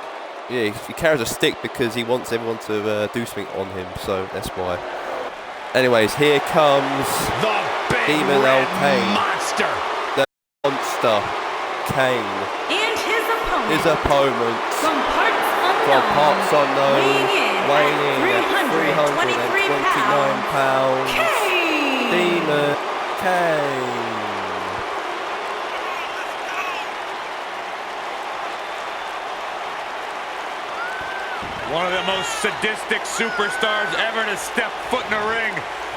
Speaker 1: Yeah, he carries a stick because he wants everyone to do something on him, so that's why. Anyways, here comes
Speaker 6: The big
Speaker 1: Demon
Speaker 6: red
Speaker 1: Kane.
Speaker 6: monster.
Speaker 1: The monster Kane.
Speaker 3: And
Speaker 1: His opponent
Speaker 3: from parts unknown,
Speaker 1: weighing in at 329 pounds. Demon Kane.
Speaker 2: One of the most sadistic superstars ever to step foot in a ring.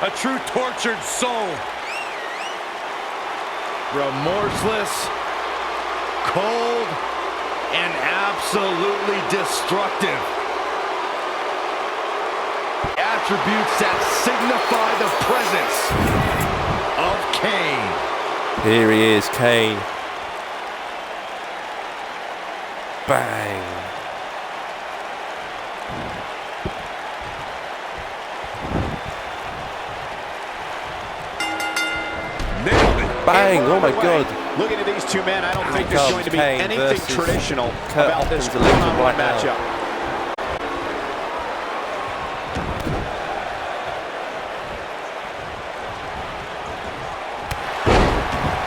Speaker 2: A true tortured soul.
Speaker 7: Remorseless, cold, and absolutely destructive. Attributes that signify the presence of Kane.
Speaker 1: Here he is, Kane. Bang. Bang! Oh my God!
Speaker 6: Looking at these two men, I don't think
Speaker 1: Here
Speaker 6: there's going to be
Speaker 1: comes Kane
Speaker 6: anything
Speaker 1: versus
Speaker 6: traditional
Speaker 1: Kurt
Speaker 6: about this
Speaker 1: Hawkins, the loser
Speaker 6: one-on-one
Speaker 1: right now.
Speaker 6: matchup.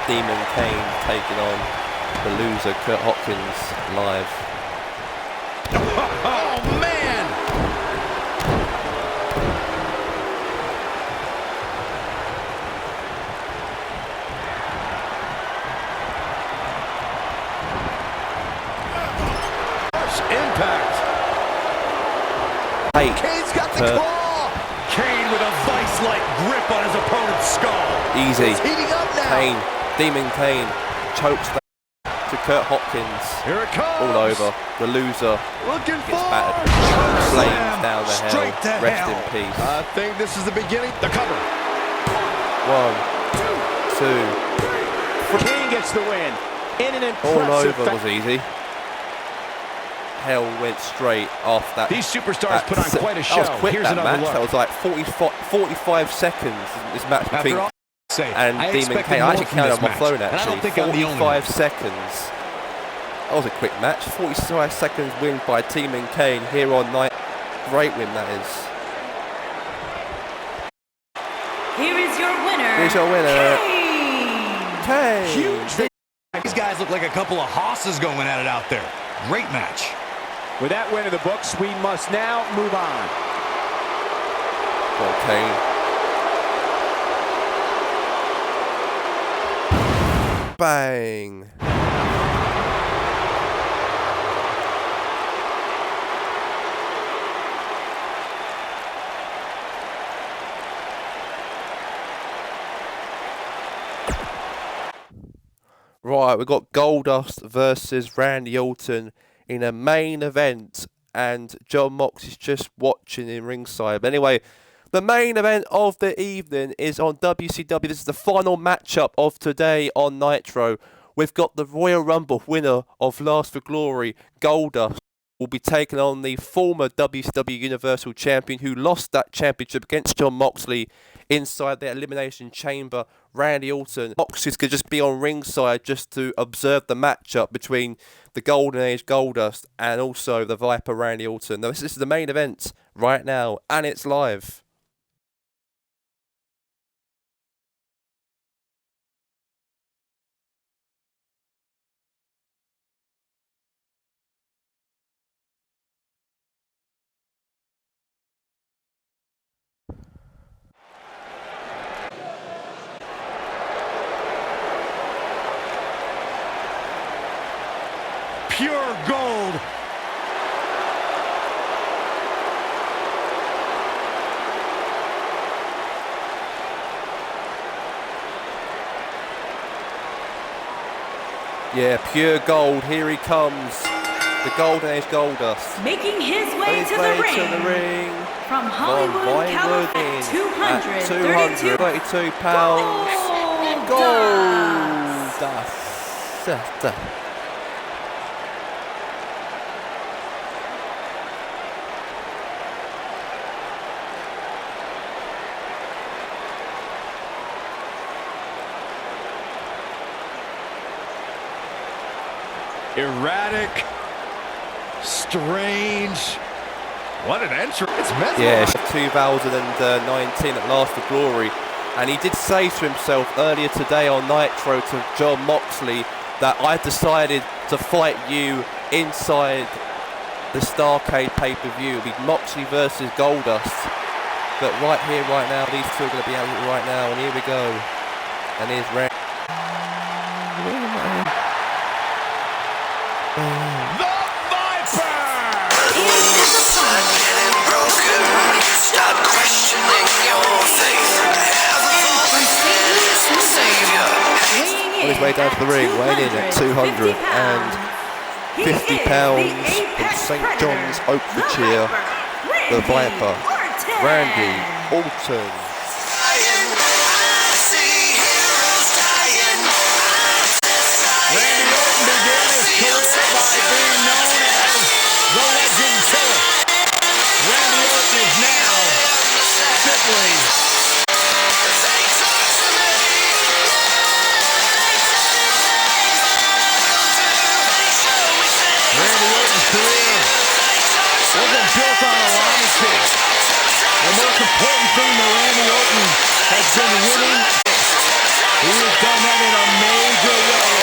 Speaker 1: Demon Kane taking on the loser Kurt Hawkins live.
Speaker 6: Oh, man! Impact.
Speaker 1: Hey,
Speaker 6: Kane's got the claw. Kane with a vice-like grip on his opponent's skull.
Speaker 1: easy.
Speaker 6: It's heating up now.
Speaker 1: Kane, Demon Kane chokes that to
Speaker 3: Kurt Hopkins
Speaker 4: Here it comes.
Speaker 3: all over. The loser
Speaker 4: Looking
Speaker 3: gets battered. Flames down the hell. Rest in peace.
Speaker 7: I think this is the beginning.
Speaker 4: The cover.
Speaker 3: 1, 2.
Speaker 6: Kane gets the win. In an
Speaker 3: All
Speaker 6: impressive
Speaker 3: over was easy. Hell went straight off that.
Speaker 4: These superstars put on quite a show.
Speaker 3: That was quick,
Speaker 4: Here's
Speaker 3: that
Speaker 4: another
Speaker 3: match.
Speaker 4: look.
Speaker 3: That was like 45 seconds. This match between
Speaker 4: After all, say,
Speaker 3: and
Speaker 4: I
Speaker 3: Demon
Speaker 4: expected
Speaker 3: Kane. I
Speaker 4: more
Speaker 3: actually
Speaker 4: from
Speaker 3: counted
Speaker 4: this
Speaker 3: on my
Speaker 4: match,
Speaker 3: phone
Speaker 4: and I
Speaker 3: actually.
Speaker 4: don't think I'm the only
Speaker 3: 45
Speaker 4: one.
Speaker 3: seconds. That was a quick match. 45 seconds win by Demon Kane here on night. Great win that is.
Speaker 8: Here is your winner.
Speaker 3: Here's your winner.
Speaker 8: Kane.
Speaker 4: Huge. These guys look like a couple of hosses going at it out there. Great match.
Speaker 6: With that win in the books, we must now move on.
Speaker 3: Well, Kane. Bang. Right, we've got Goldust versus Randy Orton in a main event, and John Mox is just watching in ringside. But anyway, the main event of the evening is on WCW. This is the final matchup of today on Nitro. We've got the Royal Rumble winner of Last for Glory, Goldust, will be taking on the former WCW Universal Champion who lost that championship against John Moxley inside the Elimination Chamber, Randy Orton. Moxley could just be on ringside just to observe the matchup between the Golden Age Goldust and also the Viper Randy Orton. Now, this is the main event right now, and it's live.
Speaker 4: Pure gold.
Speaker 3: Yeah, pure gold. Here he comes. The Golden Age Goldust.
Speaker 8: Making his way to the ring. From Hollywood, California,
Speaker 3: 232 pounds. Goldust.
Speaker 4: Erratic. Strange. What an entrance. It's mesmerizing.
Speaker 3: Yeah, 2019 at Last for Glory. And he did say to himself earlier today on Nitro to John Moxley that I decided to fight you inside the Starrcade pay-per-view. It'll be Moxley versus Goldust. But right here, right now, these two are going to be out right now. And here we go. And here's Randy.
Speaker 4: The Viper!
Speaker 9: Start questioning your faith.
Speaker 3: On his way down to the ring, weighing in at 250 pounds from St. John's, Oakfordshire, the Viper, Randy Orton.
Speaker 4: Randy Orton began his career by being known as the Legend Killer. Randy Orton is now simply Randy Orton's career wasn't built on a line kick. The most important thing to Randy Orton has been winning. He has done that in a major way.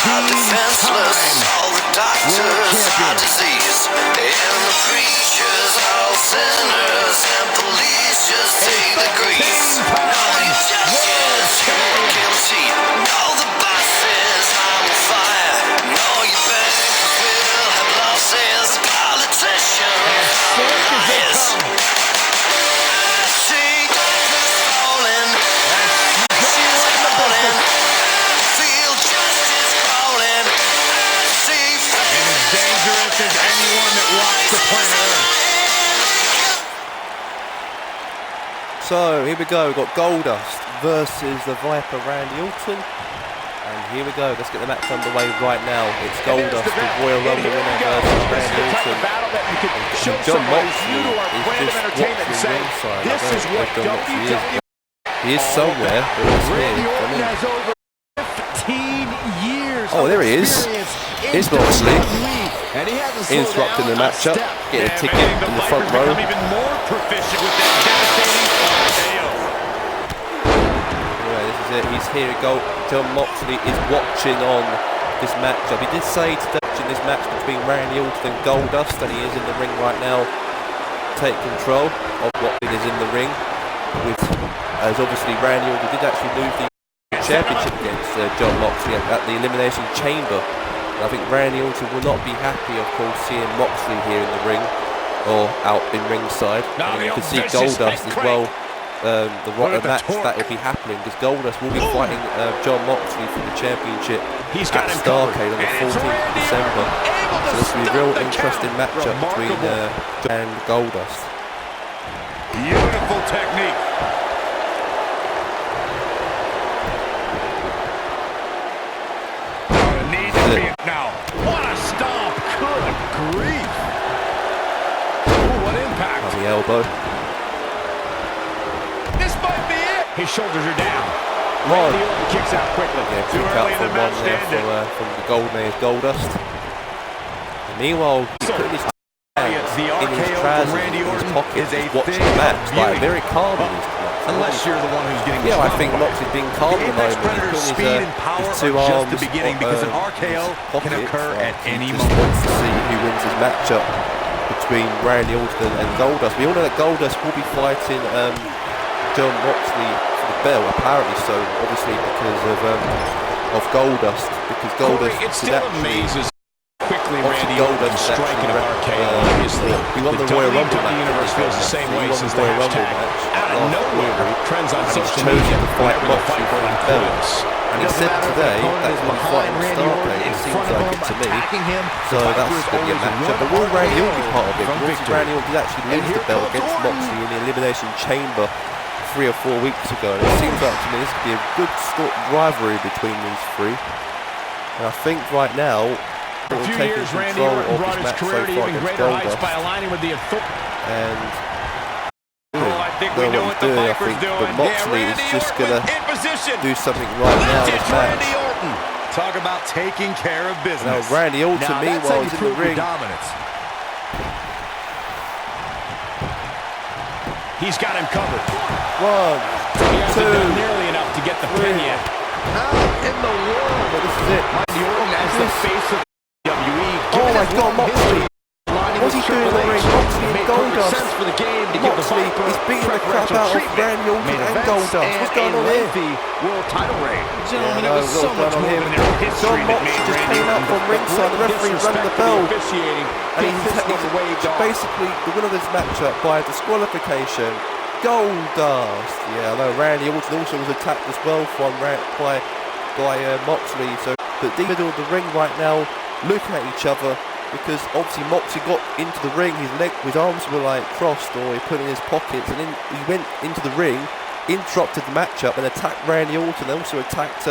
Speaker 9: Defenseless, all the doctors are diseased, and the preachers are all sinners, and police just take the grief. No, you just guilty. No, the bosses are on fire. No, your bankers will have losses. Politicians are liars. I see doctors falling. I see falling. Feel justice crawling.
Speaker 5: dangerous as anyone that walks the planet Earth.
Speaker 3: So here we go, we've got Goldust versus the Viper Randy Orton. And here we go, let's get the match underway right now. It's Goldust, the Royal Rumble winner versus Randy Orton. And John Moxley is just watching ringside.
Speaker 6: This is what WWE.
Speaker 3: He is somewhere, but it's here.
Speaker 6: Has over 15 years.
Speaker 3: Oh, there he is. It's Moxley.
Speaker 6: And he hasn't
Speaker 3: interrupting the matchup, getting a ticket in the front row.
Speaker 5: Even more proficient with that devastating RKO.
Speaker 3: Anyway, this is it. He's here to go. John Moxley is watching on this matchup. He did say today in this match between Randy Orton and Goldust, and he is in the ring right now. Take control of what it is in the ring. With, as obviously Randy Orton did actually lose the championship against John Moxley at the Elimination Chamber. And I think Randy Orton will not be happy, of course, seeing Moxley here in the ring or out in ringside. And you can see Goldust as well. The match that will be happening because Goldust will be fighting John Moxley for the championship at Starrcade on the 14th of December. So this will be a real interesting matchup between John and Goldust.
Speaker 5: Beautiful technique. Now, what a stomp. Good grief. Ooh, what impact.
Speaker 3: On the elbow.
Speaker 5: This might be it.
Speaker 6: His shoulders are down.
Speaker 3: One.
Speaker 6: Randy Orton kicks out quickly.
Speaker 3: Yeah, kick out from one there from the Golden Age Goldust. And meanwhile, he's putting his hands in his trousers in his pocket, watching the match, like very calm in his
Speaker 5: Unless you're the one who's getting
Speaker 3: yeah, I think Moxley's being calm at the moment.
Speaker 5: Predator's speed and power
Speaker 3: his two
Speaker 5: are
Speaker 3: arms
Speaker 5: just the beginning because an RKO can occur at any moment.
Speaker 3: He wants to see who wins his matchup between Randy Orton and Goldust. We all know that Goldust will be fighting John Moxley for the belt, apparently so, obviously because of Goldust, because Goldust
Speaker 5: it still amazes quickly Randy Orton striking an RKO. Obviously,
Speaker 3: he won the Royal Rumble match.
Speaker 5: Universe feels the same way since the hashtag out of nowhere trends on social media
Speaker 3: to fight Moxley for the belt. And he said today that he's been fighting Starrcade. It seems like it to me. So that's going to be a matchup. But will Randy Orton be part of it? Because Randy Orton did actually lose the belt against Moxley in the Elimination Chamber 3 or 4 weeks ago. And it seems like to me this could be a good rivalry between these three. And I think right now,
Speaker 6: for a few years, Randy Orton brought his career to even greater heights by aligning with the authority.
Speaker 3: And
Speaker 5: I think we know what the Viper's doing.
Speaker 3: But Moxley is just going to do something right now in this match.
Speaker 5: Talk about taking care of business.
Speaker 3: Now Randy Orton, meanwhile, is in the ring.
Speaker 6: Dominance. He's got him covered.
Speaker 3: 1,
Speaker 6: He hasn't
Speaker 3: 2,
Speaker 6: done nearly enough to get the pin yet.
Speaker 7: How in the world?
Speaker 3: But this is it.
Speaker 6: Randy Orton as the face of WWE.
Speaker 3: Oh my God, Moxley! What's he doing in the ring? Moxley and Goldust.
Speaker 6: Sense for the game to give the
Speaker 3: Moxley
Speaker 6: Viper
Speaker 3: is beating the crap out of Randy Orton and Goldust. What's going on here?
Speaker 6: World title reign.
Speaker 5: Gentlemen, it was so much more than their history
Speaker 3: John
Speaker 5: that
Speaker 3: Moxley
Speaker 5: made
Speaker 3: just
Speaker 5: Randy
Speaker 3: came out from ringside. The referee rang the bell. And he's basically the winner of this matchup by disqualification. Goldust. Yeah, I know Randy Orton also was attacked as well by Moxley. So, but the middle of the ring right now, looking at each other. Because obviously Moxley got into the ring, his arms were like crossed or he put in his pockets, and then he went into the ring, interrupted the matchup and attacked Randy Orton, and also attacked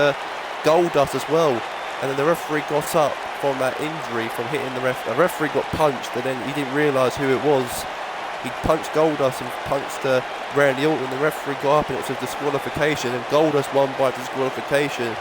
Speaker 3: Goldust as well. And then the referee got up from that injury from hitting the referee got punched, and then he didn't realise who it was. He punched Goldust and punched Randy Orton, and the referee got up and it was a disqualification, and Goldust won by disqualification.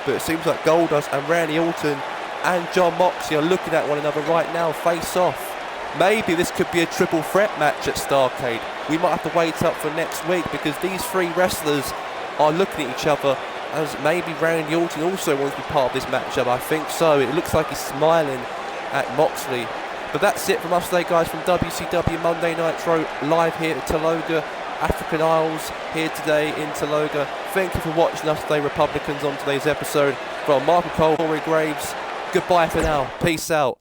Speaker 3: But it seems like Goldust and Randy Orton and John Moxley are looking at one another right now, face off. Maybe this could be a triple threat match at Starrcade. We might have to wait up for next week because these three wrestlers are looking at each other, as maybe Randy Orton also wants to be part of this matchup. I think so. It looks like he's smiling at Moxley. But that's it from us today, guys, from WCW Monday Nitro, live here at Tolga, African Isles, here today in Tolga. Thank you for watching us today, Republicans, on today's episode. From Michael Cole, Corey Graves, goodbye for now. Peace out.